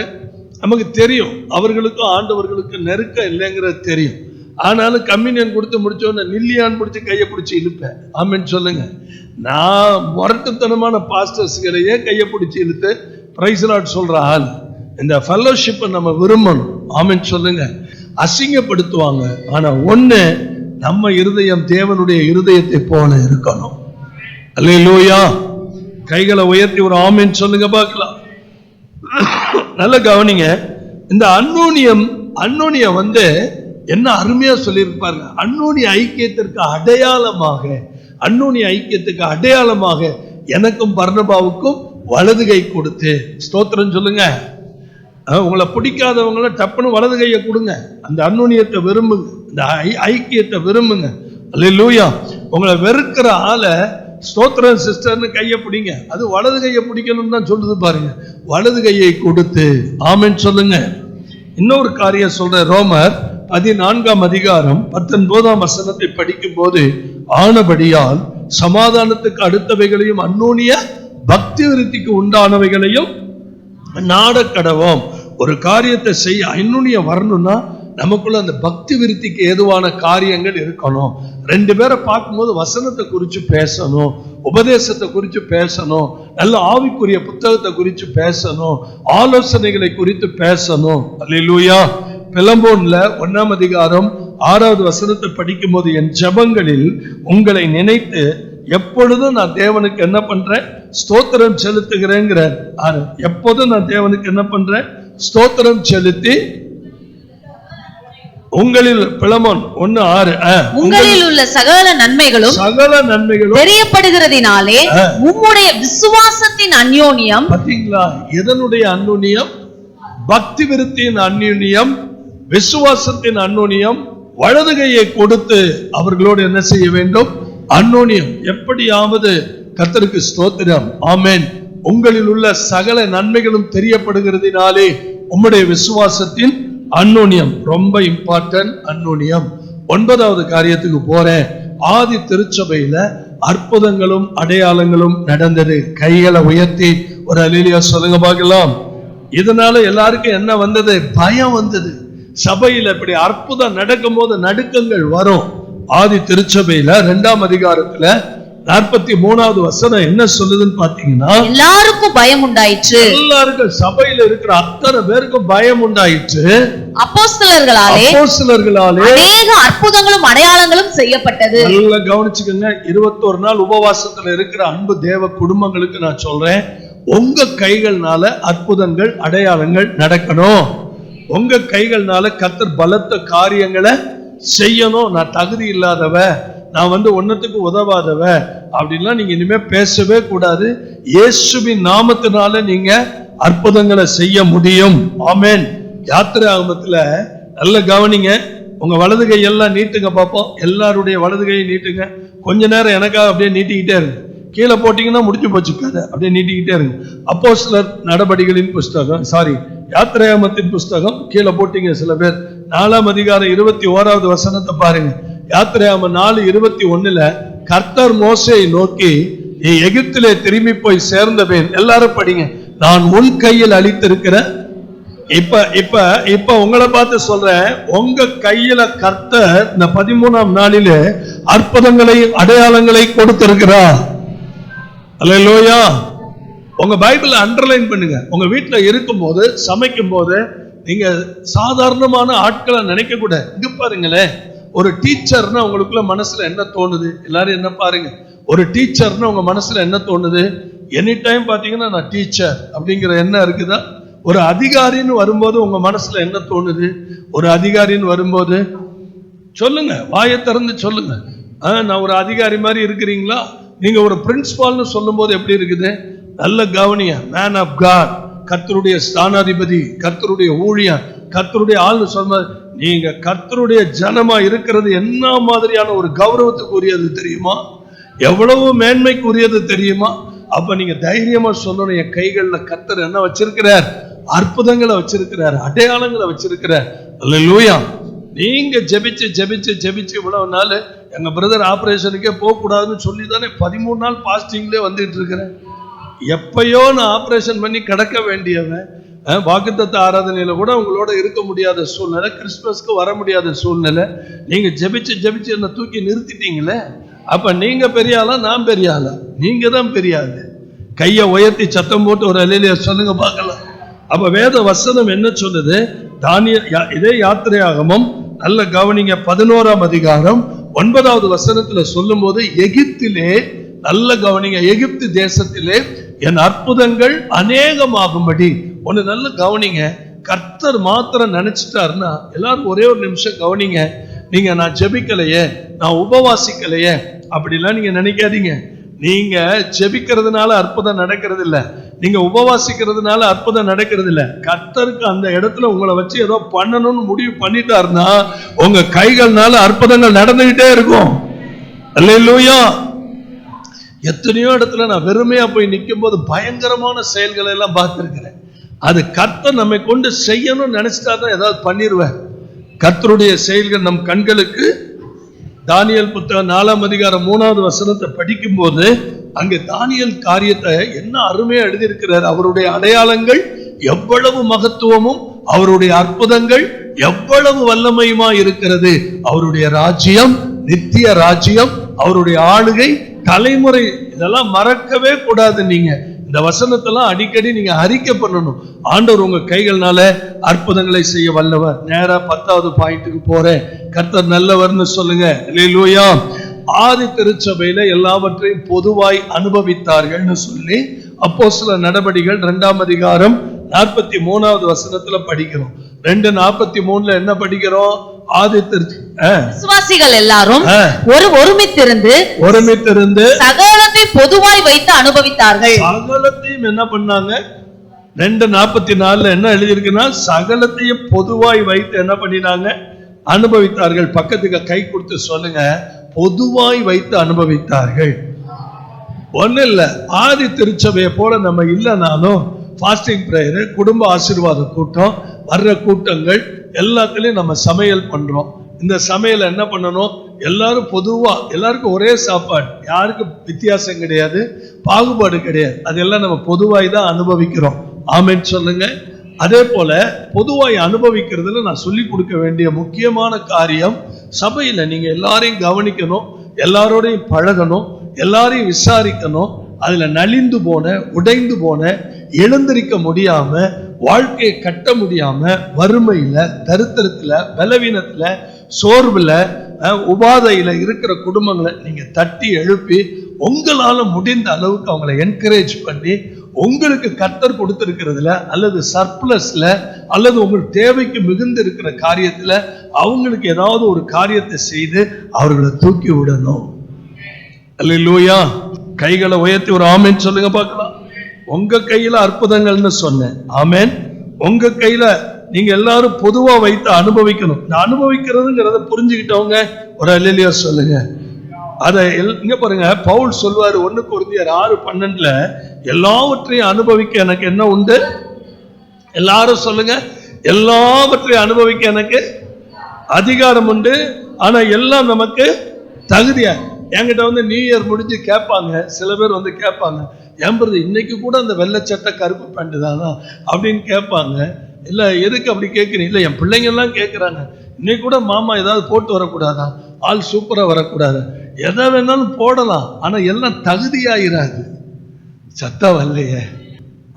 நமக்கு தெரியும் அவர்களுக்கும் ஆண்டவர்களுக்கும் நெருக்கம் இல்லைங்கிறது தெரியும். ஆனாலும் கம்யூனியன் கொடுத்து முடிச்சோன்னு நில்லியான்னு பிடிச்சி கையை பிடிச்சி இழுப்பேன். ஆமென் சொல்லுங்க. நான் முரட்டுத்தனமான பாஸ்டர்ஸ்களையே கையை பிடிச்சி இழுத்து பிரைஸ் லார்ட் சொல்ற ஆள். இந்த ஃபெல்லோஷிப்பை நம்ம விரும்பணும். ஆமென் சொல்லுங்க. அசிங்கப்படுத்துவாங்க, ஆனா ஒண்ணு, நம்ம இருதயம் தேவனுடைய இருதயத்தை போல இருக்கணும். அல்லேலூயா. கைகளை உயர்த்தி ஒரு ஆமென் சொல்லுங்க பார்க்கலாம். நல்ல கவனிங்க. இந்த அந்யோன்யம் என்ன அருமையா சொல்லியிருப்பாருங்க. அந்யோன்ய ஐக்கியத்திற்கு அடையாளமாக எனக்கும் பர்னபாவுக்கும் வலது கை கொடுத்து, ஸ்தோத்திரம் சொல்லுங்க. உங்களை பிடிக்காதவங்கள டப்புன்னு வலது கையை கொடுங்க. அந்த அந்யோன்யத்தை விரும்புங்க, இந்த ஐக்கியத்தை விரும்புங்க. அல்லேலூயா. உங்களை வெறுக்கிற ஆளை ஸ்தோத்திரம் சிஸ்டர்னு கையை பிடிங்க. அது வலது கையை பிடிக்கணும்னு தான் சொல்லுது பாருங்க. வலது கையை கொடுத்து ஆமென் சொல்லுங்க. இன்னொரு காரியம் சொல்ற, ரோமர் 14ஆம் அதிகாரம் 19ஆம் வசனத்தை படிக்கும் போது, ஆனபடியால் சமாதானத்துக்கு அடுத்தவைகளையும் அந்யோன்ய பக்தி விருத்திக்கு உண்டானவைகளையும் நாடக்கடவோம். ஒரு காரியத்தை செய்ய அந்யோன்யம் வரணும்னா நமக்குள்ள அந்த பக்தி விருத்திக்கு ஏதுவான காரியங்கள் இருக்கணும். 2 பேரை பார்க்கும்போது வசனத்தை குறித்து பேசணும், உபதேசத்தை குறித்து பேசணும், நல்ல ஆவிக்குரிய புத்தகத்தை குறித்து பேசணும், ஆலோசனைகளை குறித்து பேசணும். அல்லேலூயா. பிலம்போன்ல 1ஆம் அதிகாரம் 6வது வசனத்தை படிக்கும் போது, என் ஜெபங்களில் உங்களை நினைத்து எப்பொழுதும் நான் தேவனுக்கு என்ன பண்றேன், ஸ்தோத்திரம் செலுத்துகிறேங்கிற. எப்போதும் நான் தேவனுக்கு என்ன பண்றேன், ஸ்தோத்திரம் செலுத்தி உங்களில் பிலமோன் 1:6 உங்களில் உள்ள சகல நன்மைகளும் தெரியப்படுகிறதினாலே உம்முடைய விசுவாசத்தின் அந்யோன்யம். பாத்தீங்களா? எதனுடைய அந்யோன்யம்? பக்தி விருத்தியின் அந்யோன்யம், விசுவாசத்தின் அந்யோன்யம். வலது கையை கொடுத்து அவர்களோடு என்ன செய்ய வேண்டும்? அந்யோன்யம். எப்படியாவது கர்த்தருக்கு ஸ்தோத்திரம். ஆமென். உங்களில் உள்ள சகல நன்மைகளும் தெரியப்படுகிறதினாலே உம்முடைய விசுவாசத்தின் அந்யோன்யம். ரொம்ப இம்பார்ட்டன்ட். அந்யோன்யம். 9வது காரியத்துக்கு போறேன். ஆதி திருச்சபையில அற்புதங்களும் அடையாளங்களும் நடந்தது. கைகளை உயர்த்தி ஒரு அல்லேலூயா சொல்லுங்க பார்க்கலாம். இதனால எல்லாருக்கும் என்ன வந்தது? பயம் வந்தது. சபையில இப்படி அற்புதம் நடக்கும் போது நடுக்கங்கள் வரும். ஆதி திருச்சபையில 2ஆம் அதிகாரத்துல 43வது வசனம் என்ன சொல்லுதுன்னு பாத்தீங்கன்னா, எல்லாருக்கும் பயம் உண்டாயிற்று. எல்லாருக்கும் சபையில இருக்கிற அத்தனை பேருக்கும் பயம் உண்டாயிற்று. அப்போஸ்தலர்களாலே அநேக அற்புதங்களும் அடையாளங்களும் செய்யப்பட்டது. நல்லா கவனிச்சுக்கோங்க. 21 நாள் உபவாசத்துல இருக்கிற அன்பு தேவ குடும்பங்களுக்கு நான் சொல்றேன், உங்க கைகள்னால அற்புதங்கள் அடையாளங்கள் நடக்கணும். உங்க கைகள்னால கர்த்தர் பலத்த காரியங்களை செய்யணும். நான் தகுதி இல்லாதவ, நான் ஒன்னத்துக்கு உதவாதவ அப்படின்லாம் நீங்க இனிமே பேசவே கூடாது. இயேசுவின் நாமத்தினால நீங்க அற்புதங்களை செய்ய முடியும். ஆமென். யாத்திரை ஆகமத்துல நல்ல கவனிங்க. உங்க வலது கையெல்லாம் நீட்டுங்க பார்ப்போம். எல்லாருடைய வலது கையை நீட்டுங்க. கொஞ்ச நேரம் எனக்காக அப்படியே நீட்டிக்கிட்டே இருங்க. கீழே போட்டீங்கன்னா முடிஞ்சு போச்சு கதை. அப்படியே நீட்டிக்கிட்டே இருங்க. அப்போஸ்தலர் நடபடிகளின் புஸ்தகம், யாத்திரையாகமத்தின் புஸ்தகம் கீழே போட்டீங்க சில பேர். 4ஆம் அதிகாரம் 21வது வசனத்தை பாருங்க. யாத்திரையாகமம் 4:21 கர்த்தர் மோசேயை நோக்கி, நீ எகிப்திலே திரும்பி போய் சேர்ந்தவேன். எல்லாரும் படிங்க. நான் உன் கையில் அளித்திருக்கிற, இப்ப உங்களை பார்த்து சொல்றேன், உங்க கையில கர்த்தர் இந்த 13ஆம் நாளிலே அற்புதங்களை அடையாளங்களை கொடுத்திருக்கிறார். அல்லேலூயா. உங்க பைபிளை அண்டர்லைன் பண்ணுங்க. உங்க வீட்டுல இருக்கும் போது, சமைக்கும் போது நீங்க சாதாரணமான ஆட்களை நினைக்க கூட. இங்க பாருங்களேன், ஒரு டீச்சர்னா உங்களுக்குள்ள மனசுல என்ன தோணுது? எல்லாரும் என்ன பாருங்க, ஒரு டீச்சர்னா உங்க மனசுல என்ன தோணுது? எனி டைம் பாத்தீங்கன்னா நான் டீச்சர் அப்படிங்கிற என்ன இருக்குதா? ஒரு அதிகாரின்னு வரும்போது உங்க மனசுல என்ன தோணுது? ஒரு அதிகாரின்னு வரும்போது சொல்லுங்க, வாயை திறந்து சொல்லுங்க. நான் ஒரு அதிகாரி மாதிரி இருக்கிறீங்களா? நீங்க ஒரு பிரின்சிபால்னு சொல்லும் போது எப்படி இருக்குது? நல்ல கவனிய. மேன் ஆஃப் காட், கர்த்தருடைய ஸ்தானாதிபதி, கர்த்தருடைய ஊழியர், கர்த்தருடைய ஆள்னு சொன்ன நீங்க கர்த்தருடைய ஜனமா இருக்கிறது என்ன மாதிரியான ஒரு கௌரவத்துக்கு உரியது தெரியுமா? எவ்வளவு மேன்மைக்கு உரியது தெரியுமா? அப்ப நீங்க தைரியமா சொல்லணும், என் கைகள்ல கர்த்தர் என்ன வச்சிருக்கிறார்? அற்புதங்களை வச்சிருக்கிறார், அடையாளங்களை வச்சிருக்கிறார். அல்லேலூயா. நீங்க ஜெபிச்சு ஜெபிச்சு ஜெபிச்சு இவ்வளவு நாள் எங்க பிரதர் ஆபரேஷனுக்கே போக கூடாதுன்னு சொல்லி தானே 13 நாள் பாஸ்டிங்லேயே வந்துட்டு இருக்கிறேன். எப்பயோ நான் ஆபரேஷன் பண்ணி கிடக்க வேண்டியவன், வாக்குத்தத்த ஆராதனையில கூட உங்களோட இருக்க முடியாத சூழ்நிலை, கிறிஸ்துமஸ்க்கு வர முடியாத சூழ்நிலை. நீங்க ஜெபிச்சு ஜெபிச்சு என்ன தூக்கி நிறுத்திட்டீங்களே. அப்ப நீங்க பெரிய ஆளா, நான் பெரிய ஆளா? நீங்க தான் பெரிய ஆளு. கையை உயர்த்தி சத்தம் போட்டு ஒரு அல்லேலூயா சொல்லுங்க பார்க்கலாம். அப்ப வேத வசனம் என்ன சொல்லுது? இதே யாத்திரையாகமம் நல்ல கவனிங்க. 11ஆம் அதிகாரம் 9வது வசனத்துல சொல்லும் போது, எகிப்திலே, நல்ல கவனிங்க, எகிப்து தேசத்திலே என் அற்புதங்கள் அநேகமாகும்படி. ஒண்ணு நல்ல கவனிங்க. கர்த்தர் மாத்திரம் நினைச்சிட்டாருன்னா, எல்லாரும் ஒரே ஒரு நிமிஷம் கவனிங்க. நீங்க நான் ஜெபிக்கலையே, நான் உபவாசிக்கலையே அப்படிலாம் நீங்க நினைக்காதீங்க. நீங்க ஜெபிக்கிறதுனால அற்புதம் நடக்கிறது இல்ல, நீங்க உபவாசிக்கிறதுனால அற்புதம் நடக்கிறது இல்ல. கர்த்தருக்கு அந்த இடத்துல உங்களை வச்சு ஏதோ பண்ணணும்னு முடிவு பண்ணிட்டாருன்னா உங்க கைகள்னால அற்புதங்கள் நடந்துகிட்டே இருக்கும். அல்லேலூயா. எத்தனையோ இடத்துல நான் வெறுமையா போய் நிற்கும் போது பயங்கரமான செயல்களை எல்லாம் பார்த்திருக்கிறேன். அது கர்த்தர் நம்மை கொண்டு செய்யணும்னு நினைச்சிட்டா தான் ஏதாவது பண்ணிடுவேன். கர்த்தருடைய செயல்கள் நம் கண்களுக்கு. தானியேல் புத்தகம் 4ஆம் அதிகாரம் 3வது வசனத்தை படிக்கும் போது அங்கே தானியேல் காரியத்தை என்ன அருமையா எழுதியிருக்கிறார். அவருடைய அடையாளங்கள் எவ்வளவு மகத்துவமும், அவருடைய அற்புதங்கள் எவ்வளவு வல்லமையுமா இருக்கிறது. அவருடைய ராஜ்யம் நித்திய ராஜ்யம், அவருடைய ஆளுகை தலைமுறை. இதெல்லாம் மறக்கவே கூடாது. நீங்க இந்த வசனத்தெல்லாம் அடிக்கடி நீங்க அறிக்கை பண்ணணும். ஆண்டவர் உங்க கைகள்னால அற்புதங்களை செய்ய வல்லவர். நேரா 10வது பாயிண்ட்டுக்கு போறேன். கர்த்தர் நல்லவர்னு சொல்லுங்க. அல்லேலூயா. ஆதி திருச்சபையில எல்லாவற்றையும் பொதுவாய் அனுபவித்தார்கள்னு சொல்லி அப்போஸ்தலர் நடபடிகள் 2ஆம் அதிகாரம் 43வது வசனத்துல படிக்கிறோம். 2:43 என்ன படிக்கிறோம்? ஆதி விசுவாசிகள் எல்லாரும் ஒருமித்திருந்து சகலத்தை பொதுவாய் வைத்து அனுபவித்தார்கள். சகலத்தையும் என்ன பண்ணாங்க? 2:44 என்ன எழுதியிருக்குன்னா, சகலத்தையும் பொதுவாய் வைத்து என்ன பண்ணினாங்க? அனுபவித்தார்கள். பக்கத்துக்கு கை கொடுத்து சொல்லுங்க, பொதுவாய் வைத்து அனுபவித்தார்கள். ஒண்ணு இல்ல, ஆதி திருச்சபையை போல நம்ம இல்லைனாலும் ஃபாஸ்டிங் பிரேயர், குடும்ப ஆசீர்வாத கூட்டம், வர்ற கூட்டங்கள் எல்லாத்துலயும் நம்ம சமையல் பண்றோம். இந்த சமையல என்ன பண்ணணும், எல்லாரும் பொதுவா எல்லாருக்கும் ஒரே சாப்பாடு, யாருக்கும் வித்தியாசம் கிடையாது, பாகுபாடு கிடையாது. அதெல்லாம் நம்ம பொதுவாய் தான் அனுபவிக்கிறோம். ஆமென் சொல்லுங்க. அதே போல பொதுவாய் அனுபவிக்கிறதுல நான் சொல்லி கொடுக்க வேண்டிய முக்கியமான காரியம், சபையில நீங்க எல்லாரையும் கவனிக்கணும், எல்லாரோடையும் பழகணும், எல்லாரையும் விசாரிக்கணும். அதுல நலிந்து போன, உடைந்து போன, எழுந்திருக்க முடியாம, வாழ்க்கையை கட்ட முடியாம, வறுமையில, தரித்திரத்துல, பலவீனத்துல, சோர்வுல, உபாதையில இருக்கிற குடும்பங்களை நீங்க தட்டி எழுப்பி உங்களால முடிந்த அளவுக்கு அவங்களை என்கரேஜ் பண்ணி, உங்களுக்கு கர்த்தர் கொடுத்திருக்கிறதுல அல்லது சர்ப்ளஸ்ல அல்லது உங்களுக்கு தேவைக்கு மிகுந்து இருக்கிற காரியத்துல அவங்களுக்கு ஏதாவது ஒரு காரியத்தை செய்து அவர்களை தூக்கி விடணும். அல்லேலூயா. கைகளை உயர்த்தி ஒரு ஆமென் சொல்லுங்க பார்க்கலாம். உங்க கையில அற்புதங்கள்னு சொன்னேன். ஆமென். உங்க கையில நீங்க எல்லாரும் பொதுவா வைத்து அனுபவிக்கணும். இந்த அனுபவிக்கிறதுங்கிறத புரிஞ்சுக்கிட்டவங்க ஒரு அல்லேலூயா சொல்லுங்க. அதை இங்க பாருங்க, பவுல் சொல்வாரு 1 கொரிந்தியர் 6:12, எல்லாவற்றையும் அனுபவிக்க எனக்கு என்ன உண்டு? எல்லாரும் சொல்லுங்க, எல்லாவற்றையும் அனுபவிக்க எனக்கு அதிகாரம் உண்டு. ஆனா எல்லாம் நமக்கு தகுதியா. என்கிட்ட வந்து நியூ இயர் முடிஞ்சு கேட்பாங்க, சில பேர் வந்து கேட்பாங்க, ஏன்பது இன்னைக்கு கூட அந்த வெள்ளை சட்டை கருப்பு பேண்ட் தானா அப்படின்னு கேட்பாங்க. இல்ல எதுக்கு அப்படி கேட்குறீங்க? இல்ல என் பிள்ளைங்க எல்லாம் கேட்கறாங்க, இன்னைக்கு கூட மாமா ஏதாவது போட்டு வரக்கூடாதா, ஆள் சூப்பரா வரக்கூடாது, எதை வேணாலும் போடலாம், ஆனா எல்லாம் தகுதியாயிராது, சத்தம் வரலையே.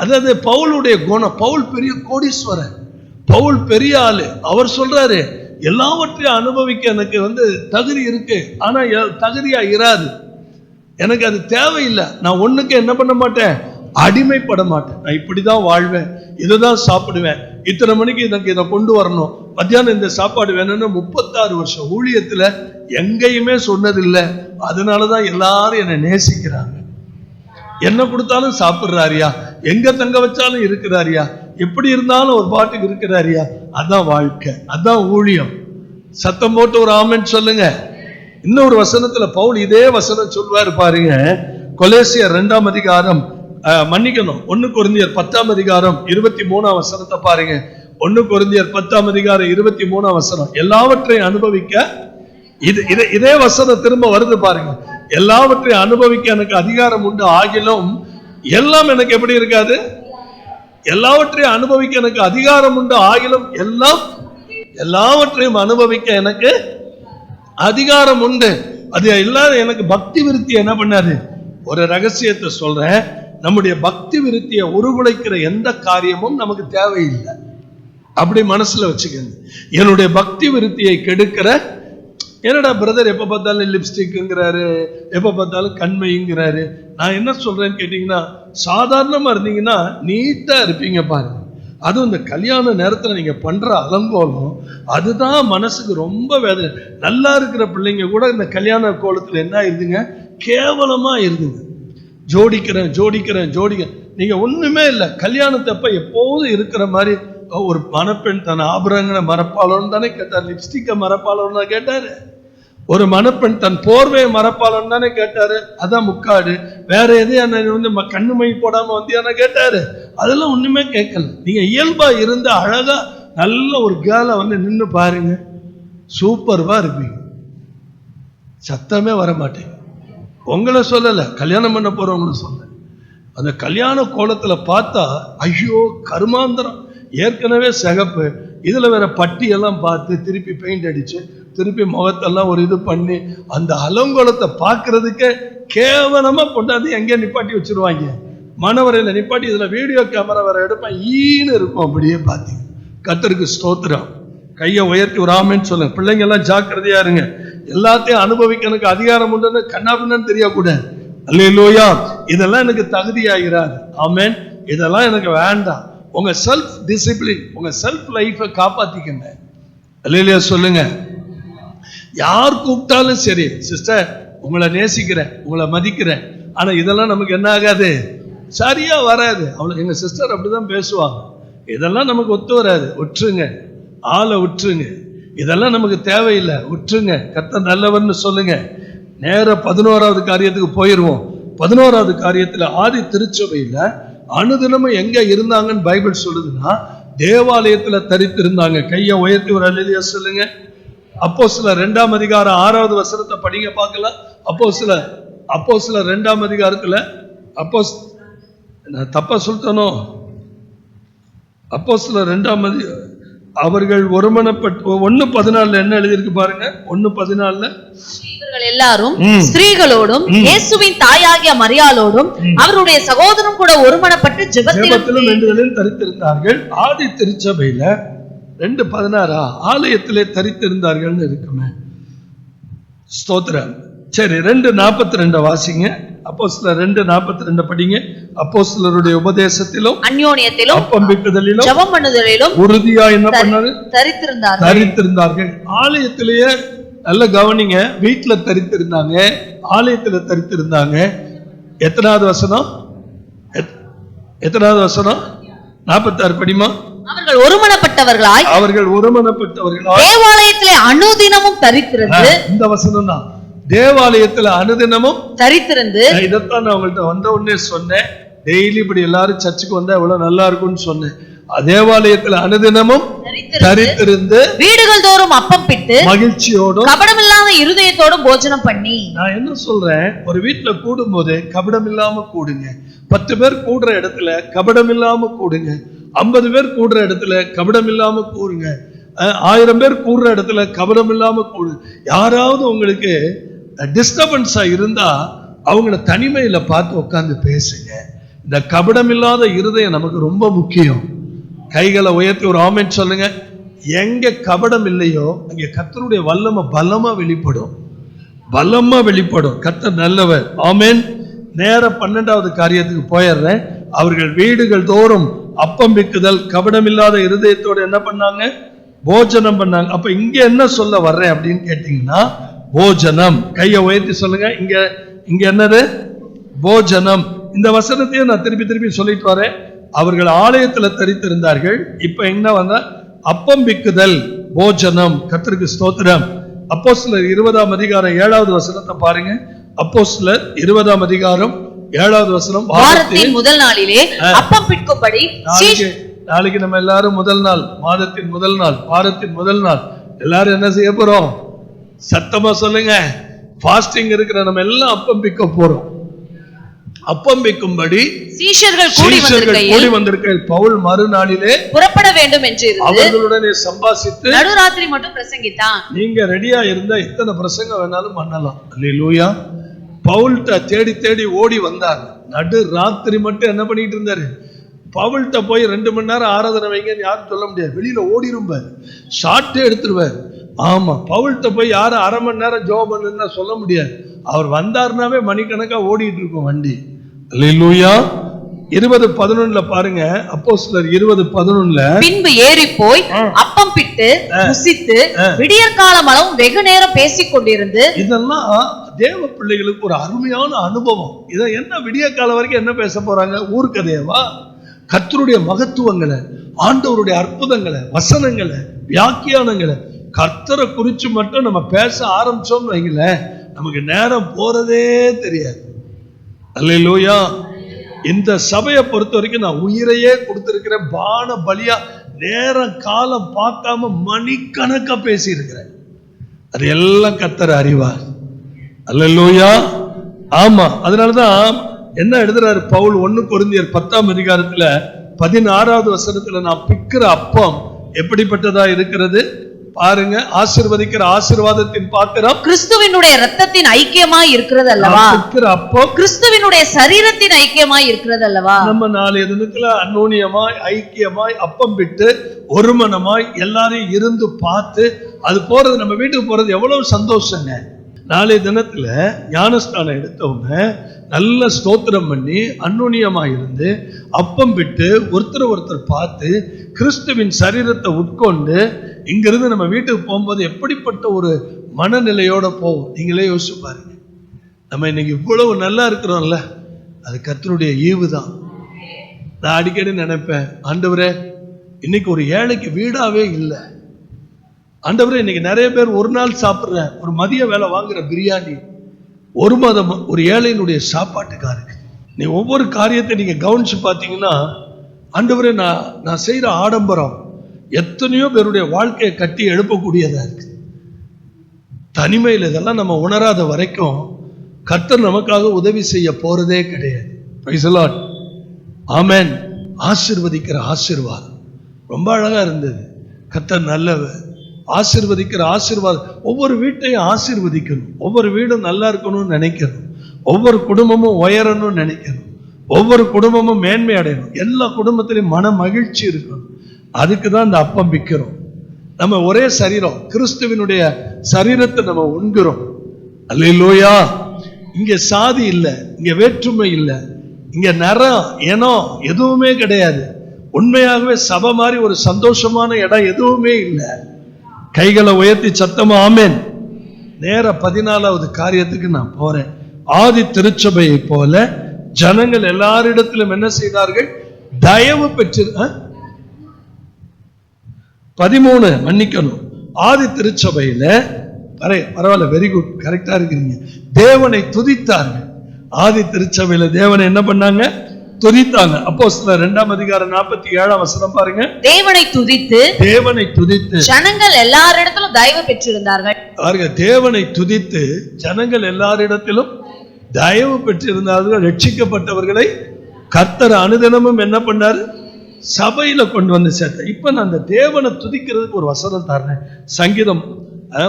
அதாவது பவுலுடைய குணம், பவுல் பெரிய கோடீஸ்வரன், பவுல் பெரிய ஆளு. அவர் சொல்றாரு எல்லாவற்றையும் அனுபவிக்க எனக்கு வந்து தகுதி இருக்கு, ஆனா தகுதியா இராது, எனக்கு அது தேவையில்லை. நான் ஒண்ணுக்கு என்ன பண்ண மாட்டேன், அடிமைப்பட மாட்டேன். நான் இப்படிதான் வாழ்வேன், இதுதான் சாப்பிடுவேன், இத்தனை மணிக்கு எனக்கு இதை கொண்டு வரணும், மத்தியானம் இந்த சாப்பாடு வேணும்னு 36 வருஷம் ஊழியத்துல எங்கேயுமே சொன்னதில்லை. அதனாலதான் எல்லாரும் என்னை நேசிக்கிறாங்க. என்ன கொடுத்தாலும் சாப்பிடுறாரியா, எங்க தங்க வச்சாலும் இருக்கிறாரியா, எப்படி இருந்தாலும் ஒரு பாட்டுக்கு இருக்கிறாரியா. அதான் வாழ்க்கை, அதான் ஊழியம். சத்தம் போட்டு ஒரு ஆமென் சொல்லுங்க. இன்னொரு வசனத்துல பவுல் இதே வசனம் சொல்வாரு பாருங்க, கொலேசியர் 2ஆம் அதிகாரம், மன்னிக்கணும் 1 கொரிந்தியர் 10ஆம் அதிகாரம் 23ஆம் வசனத்தை பாருங்க. 1 கொரிந்தியர் 10ஆம் அதிகாரம் 23ஆம் வசனம். எல்லாவற்றையும் அனுபவிக்க, இதே வசனம் திரும்ப வருது பாருங்க. எல்லாவற்றையும் அனுபவிக்க எனக்கு அதிகாரம் உண்டு, ஆகிலும் எல்லாம் எனக்கு எப்படி இருக்காது, எல்லாவற்றையும் அனுபவிக்க எனக்கு அதிகாரம் உண்டு, ஆகிலும் எல்லாவற்றையும் அனுபவிக்க எனக்கு அதிகாரம் உண்டு. அது எல்லாம் எனக்கு பக்தி விருத்தி என்ன பண்ணாரு. ஒரு ரகசியத்தை சொல்றேன், நம்முடைய பக்தி விருத்தியை உருகுலைக்கிற எந்த காரியமும் நமக்கு தேவையில்லை. அப்படி மனசுல வச்சுக்கங்க. என்னுடைய பக்தி விருத்தியை கெடுக்கிற, என்னடா பிரதர் எப்ப பார்த்தாலும் லிப்ஸ்டிக்ங்கிறாரு, எப்ப பார்த்தாலும் கண்மைங்கிறாரு. நான் என்ன சொல்றேன்னு கேட்டீங்கன்னா, சாதாரணமா இருந்தீங்கன்னா நீட்டா இருப்பீங்க பாருங்க. அதுவும் இந்த கல்யாண நேரத்துல நீங்க பண்ற அலங்கோலம், அதுதான் மனசுக்கு ரொம்ப வேதனை. நல்லா இருக்கிற பிள்ளைங்க கூட இந்த கல்யாண கோலத்துல என்ன ஆயிருதுங்க, கேவலமா இருதுங்க. ஜோடிக்கிறேன். நீங்க ஒண்ணுமே இல்லை. கல்யாணத்தப்ப எப்போதும் இருக்கிற மாதிரி ஒரு மணப்பெண் தன் ஆபரணங்களை மறப்பாளோன்னு தானே கேட்டார், லிப்ஸ்டிக்கை மறப்பாளோன்னு கேட்டாரு. ஒரு மணப்பெண் தன் போர்வையை மறப்பாளோன்னு தானே கேட்டாரு, அதான் முக்காடு. வேற எதையும் வந்து கண்ணுமை போடாம வந்தியான கேட்டாரு, அதெல்லாம் ஒண்ணுமே கேட்கல. நீங்க இயல்பா இருந்த அழகா நல்ல ஒரு கேர்ளை வந்து நின்று பாருங்க, சூப்பர்வா இருப்பீங்க, சத்தமே வர மாட்டேங்க. உங்களை சொல்லல, கல்யாணம் பண்ண போறவங்களை சொல்ல. அந்த கல்யாண கோலத்துல பார்த்தா ஐயோ கருமாந்திரம், ஏற்கனவே சிகப்பு, இதுல வேற பட்டி எல்லாம் பார்த்து திருப்பி பெயிண்ட் அடிச்சு திருப்பி முகத்தெல்லாம் ஒரு இது பண்ணி அந்த அலங்கோலத்தை பார்க்கறதுக்கே கேவலமா கொண்டாந்து எங்கே நிப்பாட்டி வச்சிருவாங்க, மணவரையில நிப்பாட்டி. இதுல வீடியோ கேமரா வேற எடுப்பேன், ஈன்னு இருக்கும். அப்படியே பார்த்தீங்க. கர்த்தருக்கு ஸ்தோத்திரம். கையை உயர்த்தி ஒரு ஆமென் சொல்லுங்க. பிள்ளைங்க எல்லாம் ஜாக்கிரதையா இருங்க. எல்லாத்தையும் அனுபவிக்க எனக்கு அதிகாரம் உண்டுன்னு கண்ணாபின்னு தெரியக்கூடாது. அல்லேலூயா. இதெல்லாம் எனக்கு தகுதியாகிறாது. ஆமென். இதெல்லாம் எனக்கு வேண்டாம். உங்க செல்ஃப் டிசிப்ளின், உங்க செல்ஃப் லைஃபை காப்பாத்திக்கங்க. அல்லேலூயா சொல்லுங்க. யார் கூப்பிட்டாலும் சரி, சிஸ்டர் உங்களை நேசிக்கிறேன், உங்களை மதிக்கிறேன், ஆனா இதெல்லாம் நமக்கு என்ன ஆகாது, சரியா வராது. அவ்வளவு எங்க சிஸ்டர் அப்படிதான் பேசுவாங்க, இதெல்லாம் நமக்கு ஒத்து வராது, விட்டுருங்க, ஆளை விட்டுருங்க, இதெல்லாம் நமக்கு தேவையில்லை, விட்டுருங்க, கர்த்தர் நல்லவர்னு சொல்லுங்க. நேர 11வது காரியத்துக்கு போயிருவோம். 11வது காரியத்துல ஆதி திருச்சபையில அனுதினமும் எங்க இருந்தாங்கன்னு பைபிள் சொல்லுதுன்னா, தேவாலயத்துல தரித்திருந்தாங்க. கையை உயர்த்தி ஒரு அல்லேலூயா சொல்லுங்க. அப்போஸ்தலர் 2ஆம் அதிகாரம் 6வது வசனத்தை படிங்க பார்க்கலாம். அப்போஸ்தலர் 2ஆம் அதிகாரத்துல நான் தப்பா சொல்லிட்டனோ? அப்போஸ்தலர் 2ஆம் அவர்கள் ஒருமனப்பட்டு 1:14 என்ன எழுதியிருக்கு பாருங்க. 1:14 இவர்கள் எல்லாரும் ஸ்திரீகளோடும் இயேசுவின் தாயாகிய மரியாளோடும் அவருடைய சகோதரனும் கூட ஒருமனப்பட்டு ஜெபத்திலும் தரித்திருந்தார்கள். ஆதி திருச்சபையில 2:16 ஆலயத்திலே தரித்திருந்தார்கள் இருக்குமே. ஸ்தோத்திரம். சரி, 2:42 வாசிங்க. அப்போஸ்தலர் 2:42 படிங்க. அப்போஸ்தலருடைய உபதேசத்திலும் அந்யோன்யத்திலும் அப்பம் பிக்குதலிலும் ஜெபம் பண்ணுதலிலும் உறுதியா என்ன பண்ணாரு? தரித்திருந்தார்கள். ஆலயத்திலேயே நல்ல கவனிங்க. வீட்டுல தரித்திருந்தாங்க, ஆலயத்துல தரித்திருந்தாங்க. எத்தனாவது வசனம்? 46 படிமா. அவர்கள் ஒருமனப்பட்டவர்களாய் தேவாலயத்திலே அனுதினமும் தரித்திருந்து. இந்த வசனம் தான், தேவாலயத்துல அனுதினமும் தரித்திருந்து. இதைத்தான் நான் உங்கள்கிட்ட வந்த உடனே சொன்னேன். டெய்லி இப்படி எல்லாரும் சர்ச்சுக்கு வந்தா எவ்வளவு நல்லா இருக்கும்னு சொன்னேன். தேவாலயத்துல அனுதினமும் தரித்திருந்து வீடுகள் தோறும் அப்பம் பிட்டு மகிழ்ச்சியோடும் கபடமில்லாத இருதயத்தோடும் போஜனம் பண்ணி. நான் என்ன சொல்றேன், ஒரு வீட்டுல கூடும் போது கபடம் இல்லாம கூடுங்க. 10 பேர் கூடுற இடத்துல கபடம் இல்லாம கூடுங்க. 50 பேர் கூடுற இடத்துல கபடம் இல்லாம கூடுங்க. 1000 பேர் கூடுற இடத்துல கபடம் இல்லாம கூடு. யாராவது உங்களுக்கு டிஸ்டர்பன்ஸா இருந்தா அவங்கள தனிமையில பார்த்து உட்கார்ந்து பேசுங்க. இந்த கபடம் இல்லாத இருதயம் நமக்கு ரொம்ப முக்கியம். கைகளை உயர்த்தி ஒரு ஆமென் சொல்லுங்க. எங்க கபடம் இல்லையோ அங்க கர்த்தருடைய வல்லமை பலமா வெளிப்படும். கர்த்தர் நல்லவர். ஆமென். நேர 12வது காரியத்துக்கு போயிடுறேன். அவர்கள் வீடுகள் தோறும் அப்பம் பிக்குதல் கபடம் இல்லாத இருதயத்தோட என்ன பண்ணாங்க? போஜனம் பண்ணாங்க. அப்ப இங்க என்ன சொல்ல வர்றேன் அப்படின்னு கேட்டீங்கன்னா, போஜனம். கையை உயர்த்தி சொல்லுங்க. இங்க என்னது? போஜனம். இந்த வசனத்தையும் நான் திருப்பி சொல்லிட்டு வரேன். அவர்கள் ஆலயத்துல தரித்திருந்தார்கள். இப்ப என்ன வந்தா அப்பம் பிக்குதல் போஜனம். கர்த்தருக்கு ஸ்தோத்திரம். அப்போஸ்தலர் 20ஆம் அதிகாரம் 7வது வசனத்தை பாருங்க. அப்போஸ்தலர் 20ஆம் அதிகாரம் 7வது வசனம். வாரத்தின் முதல் நாளிலே அப்பம் பிட்கும்படி. நாளைக்கு நம்ம எல்லாரும் முதல் நாள், மாதத்தின் முதல் நாள், வாரத்தின் முதல் நாள் எல்லாரும் என்ன செய்ய போறோம்? சத்தமா சொல்லுங்க. ஃபாஸ்டிங் இருக்கிற நம்ம எல்லாம் அப்பம் பிக்க போறோம். அப்பம் பிக்கும்படி சீஷர்கள் கூடி வந்திருக்கையில் பவுல் மறுநாளிலே புறப்பட வேண்டும் என்று அவர்களுடனே சம்பாஷித்து நடுராத்திரி மட்டும் பிரசங்கித்தான். நீங்க ரெடியா இருந்தா இத்தனை பிரசங்கம் வேணாலும் பண்ணலாம். அல்லேலூயா. பவுல்ட்ட தேடி ஓடி வந்தார். நடு ராத்திரி மட்டும் என்ன பண்ணிட்டு இருந்தாரு? பவுல்ட்ட போய் 2 மணி நேரம் ஆராதனை வைங்கன்னு யாரும் சொல்ல முடியாது. வெளியில ஓடிரும்பார், ஷார்ட்டே எடுத்துருவார். ஆமா, பவுல்ட்ட போய் யாரும் 1/2 மணி நேரம் ஜெபம் பண்ணுன்னா சொல்ல முடியாது. அவர் வந்தாருனாவே மணிக்கணக்கா ஓடிட்டு இருக்கும் வண்டி. அல்லேலூயா. 20:11 பாருங்க. அப்போஸ்தலர் 20:11 பின்பு ஏறி போய் அப்பம் பிட்டு புசித்து விடியற் காலம் அளவும் வெகு நேரம் பேசிக் கொண்டிருந்து. இதெல்லாம் தேவ பிள்ளைகளுக்கு ஒரு அருமையான அனுபவம். இதை என்ன விடிய காலம் வரைக்கும் என்ன பேச போறாங்க? ஊர்க்கதையவா? கர்த்தருடைய மகத்துவங்களை, ஆண்டவருடைய அற்புதங்களை, வசனங்களை, வியாக்கியானங்களை, கர்த்தரை குறிச்சு மட்டும் நம்ம பேச ஆரம்பிச்சோம்னு வைங்கள, நமக்கு நேரம் போறதே தெரியாது. அல்லேலூயா. இந்த சபையை பொறுத்த வரைக்கும் நான் உயிரையே கொடுத்திருக்கிறேன். பான பலியா நேரம் காலம் பார்க்காம மணிக்கணக்கா பேசி இருக்கிறேன். அது எல்லாம் கர்த்தர் அறிவார். அல்லேலூயா. ஆமா, அதனாலதான் என்ன எழுதுறாரு பவுல் 1 கொரிந்தியர் 10ஆம் அதிகாரத்துல 16வது வசனத்துல, நான் பிக்கிற அப்பம் எப்படிப்பட்டதா இருக்கிறது பாருங்க. ஆசீர்வதிக்கிற ஆசீர்வாதத்தின் பாத்திரம் கிறிஸ்துவினுடைய இரத்தத்தின் ஐக்கியமாய் இருக்கிறது அல்லவா? பிக்கிற அப்பம் கிறிஸ்துவினுடைய சரீரத்தின் ஐக்கியமாய் இருக்கிறது அல்லவா? நம்ம 4 தினத்துல அந்யோன்யமாய் ஐக்கியமாய் அப்பம் விட்டு ஒருமனமாய் எல்லாரையும் இருந்து பார்த்து அது போறது, நம்ம வீட்டுக்கு போறது எவ்வளவு சந்தோஷங்க. 4 தினத்துல ஞானஸ்தானம் எடுத்தவங்க நல்ல ஸ்தோத்திரம் பண்ணி அந்யோன்யமா இருந்து அப்பம் விட்டு ஒருத்தர் பார்த்து கிறிஸ்துவின் சரீரத்தை உட்கொண்டு இங்கிருந்து நம்ம வீட்டுக்கு போகும்போது எப்படிப்பட்ட ஒரு மனநிலையோட போவோம். நீங்களே யோசிச்சு பாருங்க. நம்ம இன்னைக்கு இவ்வளவு நல்லா இருக்கிறோம்ல, அது கர்த்தருடைய ஈவு தான். நான் அடிக்கடி நினைப்பேன், ஆண்டவரே இன்னைக்கு ஒரு ஏழைக்கு வீடாவே இல்லை. ஆண்டவரே இன்னைக்கு நிறைய பேர் ஒரு நாள் சாப்பிட்ற ஒரு மதிய வேலை வாங்குற பிரியாணி 1 மாதம் ஒரு ஏழையினுடைய சாப்பாட்டுக்காருக்கு. நீ ஒவ்வொரு காரியத்தை நீங்க கவனிச்சு பார்த்தீங்கன்னா, ஆண்டவரே நான் செய்யற ஆடம்பரம் எத்தனையோ பேருடைய வாழ்க்கையை கட்டி எழுப்பக்கூடியதா இருக்கு. தனிமையில் இதெல்லாம் நம்ம உணராத வரைக்கும் கர்த்தர் நமக்காக உதவி செய்ய போறதே கிடையாது. Praise the Lord. ஆமென். ஆசீர்வதிக்கிற ஆசீர்வாதம் ரொம்ப அழகா இருந்தது. கர்த்தர் நல்லவர். ஆசீர்வதிக்கிற ஆசீர்வாதம். ஒவ்வொரு வீட்டையும் ஆசீர்வதிக்கணும். ஒவ்வொரு வீடும் நல்லா இருக்கணும்னு நினைக்கணும். ஒவ்வொரு குடும்பமும் உயரணும்னு நினைக்கணும். ஒவ்வொரு குடும்பமும் மேன்மை அடையணும். எல்லா குடும்பத்திலையும் மன மகிழ்ச்சி இருக்கணும். அதுக்கு தான் இந்த அப்பம் விற்கிறோம். நம்ம ஒரே சரீரம், கிறிஸ்துவினுடைய சரீரத்தை நம்ம உண்கிறோம். அல்லேலூயா. இங்க சாதி இல்லை, இங்க வேற்றுமை இல்லை, இங்க நிறம் இனம் எதுவுமே கிடையாது. உண்மையாகவே சபை மாதிரி ஒரு சந்தோஷமான இடம் எதுவுமே இல்லை. கைகளை உயர்த்தி சத்தமா ஆமென். நேர 14வது காரியத்துக்கு நான் போறேன். ஆதி திருச்சபையை போல ஜனங்கள் எல்லாரிடத்திலும் என்ன செய்தார்கள்? தயவு பெற்று 13 மன்னிக்கணும். ஆதி திருச்சபையில பரவாயில்ல, வெரி குட், கரெக்டா இருக்கிறீங்க. தேவனை துதித்தார்கள். ஆதி திருச்சபையில தேவனை என்ன பண்ணாங்க? துதித்தாங்க. அப்போஸ்தலர் 2ஆம் அதிகாரம் 47ஆம் வசனம் பாருங்க. தேவனை துதித்து ஜனங்கள் எல்லாரிடத்திலும் தயவு பெற்றிருந்தார்கள். பாருங்க, தேவனை துதித்து ஜனங்கள் எல்லாரிடத்திலும் தயவு பெற்றிருந்தார்கள். ரட்சிக்கப்பட்டவர்களை கர்த்தர் அனுதினமும் என்ன பண்ணாரு? சபையில கொண்டு வந்து சேர்த்த. இப்ப நான் அந்த தேவனை துதிக்கிறதுக்கு ஒரு வசனம் தர்றேன். சங்கீதம்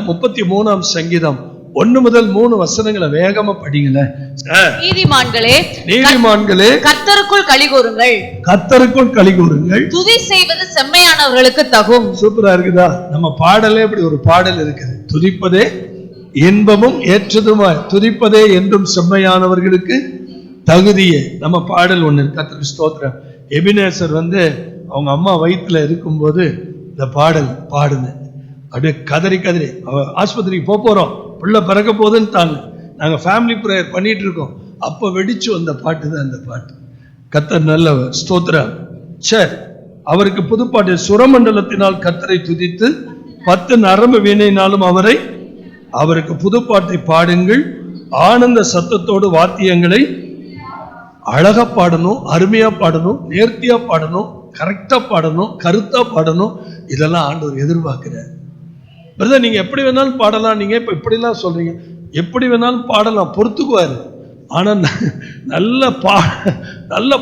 33ஆம் சங்கீதம் 1 முதல் 3 வசனங்களை வேகமா படிங்கள. நீதிமான்களே கர்த்தருக்குள் களிகூருங்கள், துதி செய்வது செம்மையானவர்களுக்கு தகும். சூப்பரா இருக்குதா? நம்ம பாடலே இப்படி ஒரு பாடல் இருக்குது. துதிப்பதே இன்பமும் ஏற்றதுமாய், துதிப்பதே என்றும் செம்மையானவர்களுக்கு தகுதியே. நம்ம பாடல் ஒண்ணு. கர்த்தருக்கு ஸ்தோத்திரம். எபினேசர் அவங்க அம்மா வயிற்றுல இருக்கும்போது இந்த பாடல் பாடுனேன். அப்படியே கதறி கதறி ஆஸ்பத்திரிக்கு போறோம், பிள்ளை பிறக்க போதுன்னு நாங்க ஃபேமிலி ப்ரேயர் பண்ணிட்டு இருக்கோம். அப்ப வெடிச்சு வந்த பாட்டு தான் அந்த பாட்டு. கர்த்தர் நல்லவர். ஸ்தோத்திரம். சரி, அவருக்கு புதுப்பாட்டு. சுரமண்டலத்தினால் கர்த்தரை துதித்து 10 நரம்பு வீணையினாலும் அவருக்கு புதுப்பாட்டை பாடுங்கள். ஆனந்த சத்தத்தோடு வாத்தியங்களை அழகா பாடணும், அருமையா பாடணும், நேர்த்தியா பாடணும், கரெக்டா பாடணும், கருத்தா பாடணும். இதெல்லாம் ஆண்டவர் எதிர்பார்க்கிறார். பிரதர், நீங்க எப்படி வேணாலும் பாடலாம். நீங்க இப்ப இப்படிலாம் சொல்றீங்க. எப்படி வேணாலும் பாடலாம், பொறுத்துக்குவாரு. ஆனா நல்ல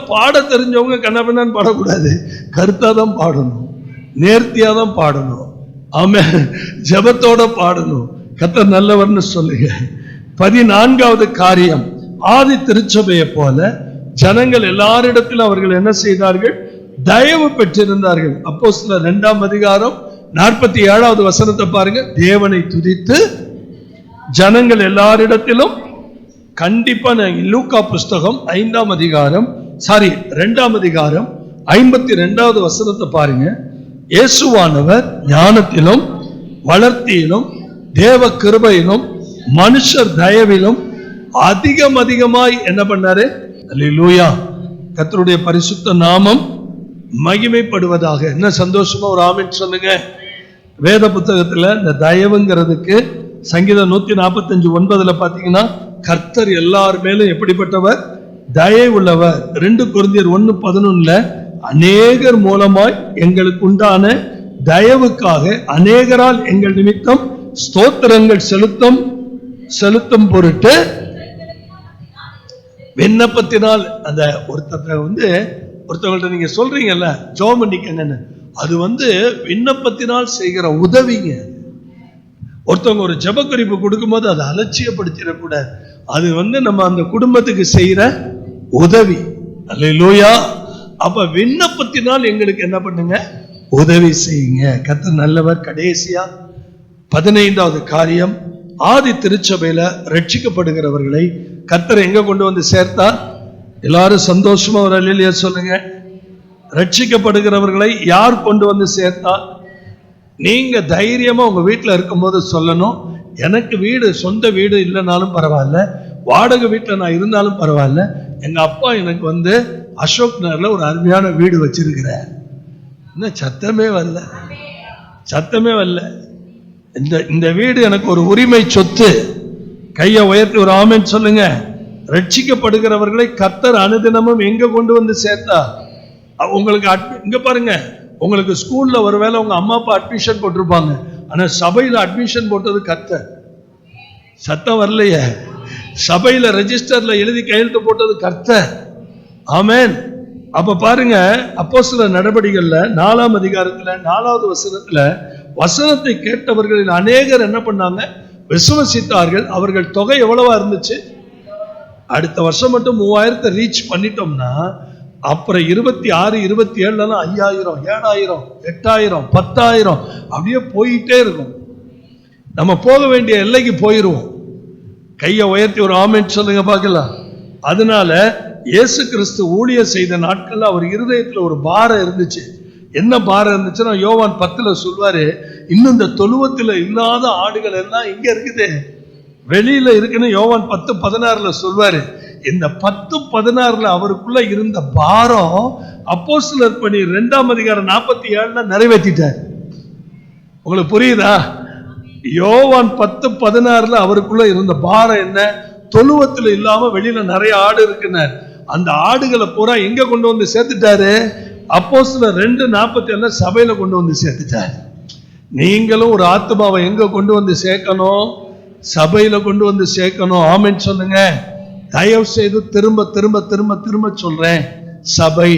பாட தெரிஞ்சவங்க கண்ணாபின்னான்னு பாடக்கூடாது. கருத்தா தான் பாடணும், நேர்த்தியா தான் பாடணும். ஆமே, ஜெபத்தோட பாடணும். கர்த்தர் நல்லவர்னு சொல்லுங்க. 14வது காரியம், ஆதி திருச்சபையை போல ஜனங்கள் எல்லாரிடத்திலும் அவர்கள் என்ன செய்தார்கள்? தயவு பெற்றிருந்தார்கள். அப்போஸ்தலர் 2ஆம் அதிகாரம் 47வது வசனத்தை பாருங்க. தேவனை துதித்து ஜனங்கள் எல்லாரிடத்திலும். கண்டிப்பா லூக்கா புஸ்தகம் 2ஆம் அதிகாரம் 52வது வசனத்தை பாருங்க. இயேசுவானவர் ஞானத்திலும் வளர்த்தியிலும் தேவ கிருபையிலும் மனுஷர் தயவிலும் அதிகமாய் என்ன பண்ணாரு? அல்லேலூயா. கர்த்தருடைய பரிசுத்த நாமம் மகிமைப்படுவதாக. என்ன சந்தோஷமா ஒரு ஆமென் சொல்லுங்க. வேத புத்தகத்துல இந்த தயவுங்கிறதுக்கு சங்கீதம் 145:9 பாத்தீங்கன்னா, கர்த்தர் எல்லார் மேலும் எப்படிப்பட்டவர்? தயவு உள்ளவர். 2 கொரிந்தியர் 1:11 அநேகர் மூலமாய் எங்களுக்கு உண்டான தயவுக்காக அநேகரால் எங்கள் நிமித்தம் ஸ்தோத்திரங்கள் செலுத்தும் பொருட்டு விண்ணப்பத்தினால். அந்த ஒருத்தவங்கள்ட்ட நீங்க சொல்றீங்கல்ல, ஜெபம் பண்ணிக்கங்கன்னு, அது விண்ணப்பத்தினால் செய்கிற உதவிங்க. ஒருத்தவங்க ஒரு ஜெப குறிப்பு கொடுக்கும்போது அதை அலட்சியப்படுத்திடக்கூடாது. அது நம்ம அந்த குடும்பத்துக்கு செய்யற உதவி. அல்லேலூயா. அப்ப விண்ணப்பத்தினால் எங்களுக்கு என்ன பண்ணுங்க? உதவி செய்யுங்க. கர்த்தர் நல்லவர். கடைசியா 15வது காரியம், ஆதி திருச்சபையில ரட்சிக்கப்படுகிறவர்களை கர்த்தர் எங்க கொண்டு வந்து சேர்த்தார்? எல்லாரும் சந்தோஷமா ஒரு அல்லேலூயா சொல்லுங்க. ரட்சிக்கப்படுகிறவர்களை யார் கொண்டு வந்து சேர்த்தார்? நீங்க தைரியமா உங்க வீட்டுல இருக்கும்போது சொல்லணும், எனக்கு சொந்த வீடு இல்லைனாலும் பரவாயில்ல, வாடகை வீட்டுல நான் இருந்தாலும் பரவாயில்ல, எங்க அப்பா எனக்கு அசோக் நகர்ல ஒரு அருமையான வீடு வச்சிருக்கிறார். இன்னும் சத்தமே வரல. இந்த வீடு எனக்கு ஒரு உரிமை சொத்து. கையை உயர்த்தி ஒரு ஆமென் சொல்லுங்க. ரட்சிக்கப்படுகிறவர்களை கர்த்தர் அனுதினமும் எங்க கொண்டு வந்து சேர்த்தா? உங்களுக்கு இங்க பாருங்க, உங்களுக்கு ஸ்கூல்ல ஒருவேளை உங்க அம்மா அப்பா அட்மிஷன் போட்டிருப்பாங்க, ஆனா சபையில அட்மிஷன் போட்டது கர்த்தர். சத்தம் வரலையே. சபையில ரெஜிஸ்டர்ல எழுதி கையெழுத்து போட்டது கர்த்தர். ஆமென். அப்ப பாருங்க, அப்போஸ்தலர் நடபடிகள்ல 4ஆம் அதிகாரத்துல 4வது வசனத்துல, வசனத்தை கேட்டவர்களில் அநேகர் என்ன பண்ணாங்க? விசுவசித்தார்கள். அவர்கள் தொகை எவ்வளவா இருந்துச்சு? அடுத்த வருஷம் மட்டும் 3000 ரீச் பண்ணிட்டோம்னா அப்புறம் 26, 27 5000, 7000, 8000, 10,000 அப்படியே போயிட்டே இருக்கும். நம்ம போக வேண்டிய எல்லைக்கு போயிருவோம். கையை உயர்த்தி ஒரு ஆமென் சொல்லுங்க பார்க்கலாம். அதனால இயேசு கிறிஸ்து ஊழியம் செய்த நாட்கள்ல அவர் இருதயத்துல ஒரு பாரம் இருந்துச்சு. என்ன பாரம் இருந்துச்சுன்னா, யோவான் 10 சொல்வாரு, இன்னும் இந்த தொழுவத்துல இல்லாத ஆடுகள் எல்லாம் இங்க இருக்குது, வெளியில இருக்குன்னு யோவான் 10:16 சொல்வாரு. இந்த 10:16 அவருக்குள்ள இருந்த பாரம் அப்போஸ்தலர் பணி 2ஆம் அதிகாரம் 47 நிறைவேற்றிட்டார். உங்களுக்கு புரியுதா? யோவான் 10:16 அவருக்குள்ள இருந்த பாரம் என்ன? தொழுவத்துல இல்லாம வெளியில நிறைய ஆடு இருக்குன்னார். அந்த ஆடுகளை பூரா எங்க கொண்டு வந்து சேர்த்துட்டாரு? அப்போஸ்தலர் 2:47 சபையில கொண்டு வந்து சேர்த்துட்டார். நீங்களும் ஒரு ஆத்மாவை எங்க கொண்டு வந்து சேர்க்கணும்? சபையில கொண்டு வந்து சேர்க்கணும். ஆமென் சொல்லுங்க. தயவு செய்து திரும்ப திரும்ப திரும்ப திரும்ப சொல்றேன், சபை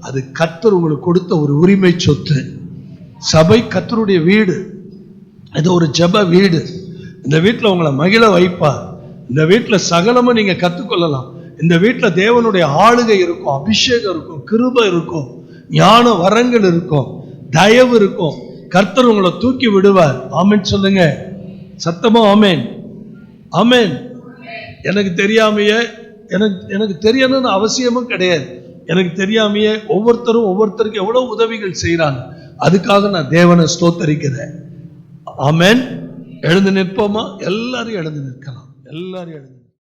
அது கர்த்தர் உங்களுக்கு கொடுத்த ஒரு உரிமை சொத்து. சபை கர்த்தருடைய வீடு. இது ஒரு ஜெப வீடு. இந்த வீட்டில் உங்களை மகிழ வைப்பார். இந்த வீட்டில் சகலமும் நீங்க கற்றுக்கொள்ளலாம். இந்த வீட்டில் தேவனுடைய ஆளுகை இருக்கும், அபிஷேகம் இருக்கும், கிருபை இருக்கும், ஞான வரங்கள் இருக்கும், தயவு இருக்கும். கர்த்தர் உங்களை தூக்கி விடுவார். ஆமென் சொல்லுங்க. சத்தமா ஆமென். ஆமென். எனக்கு தெரியாமையே, எனக்கு தெரியணும்னு அவசியமும் கிடையாது. எனக்கு தெரியாமையே ஒவ்வொருத்தரும் ஒவ்வொருத்தருக்கு எவ்வளவு உதவிகள் செய்யறாங்க. அதுக்காக நான் தேவனை ஸ்தோத்தரிக்கிறேன். ஆமென். எழுந்து நிற்போமா? எல்லாரும் எழுந்து நிற்கலாம். எல்லாரும் எழுந்து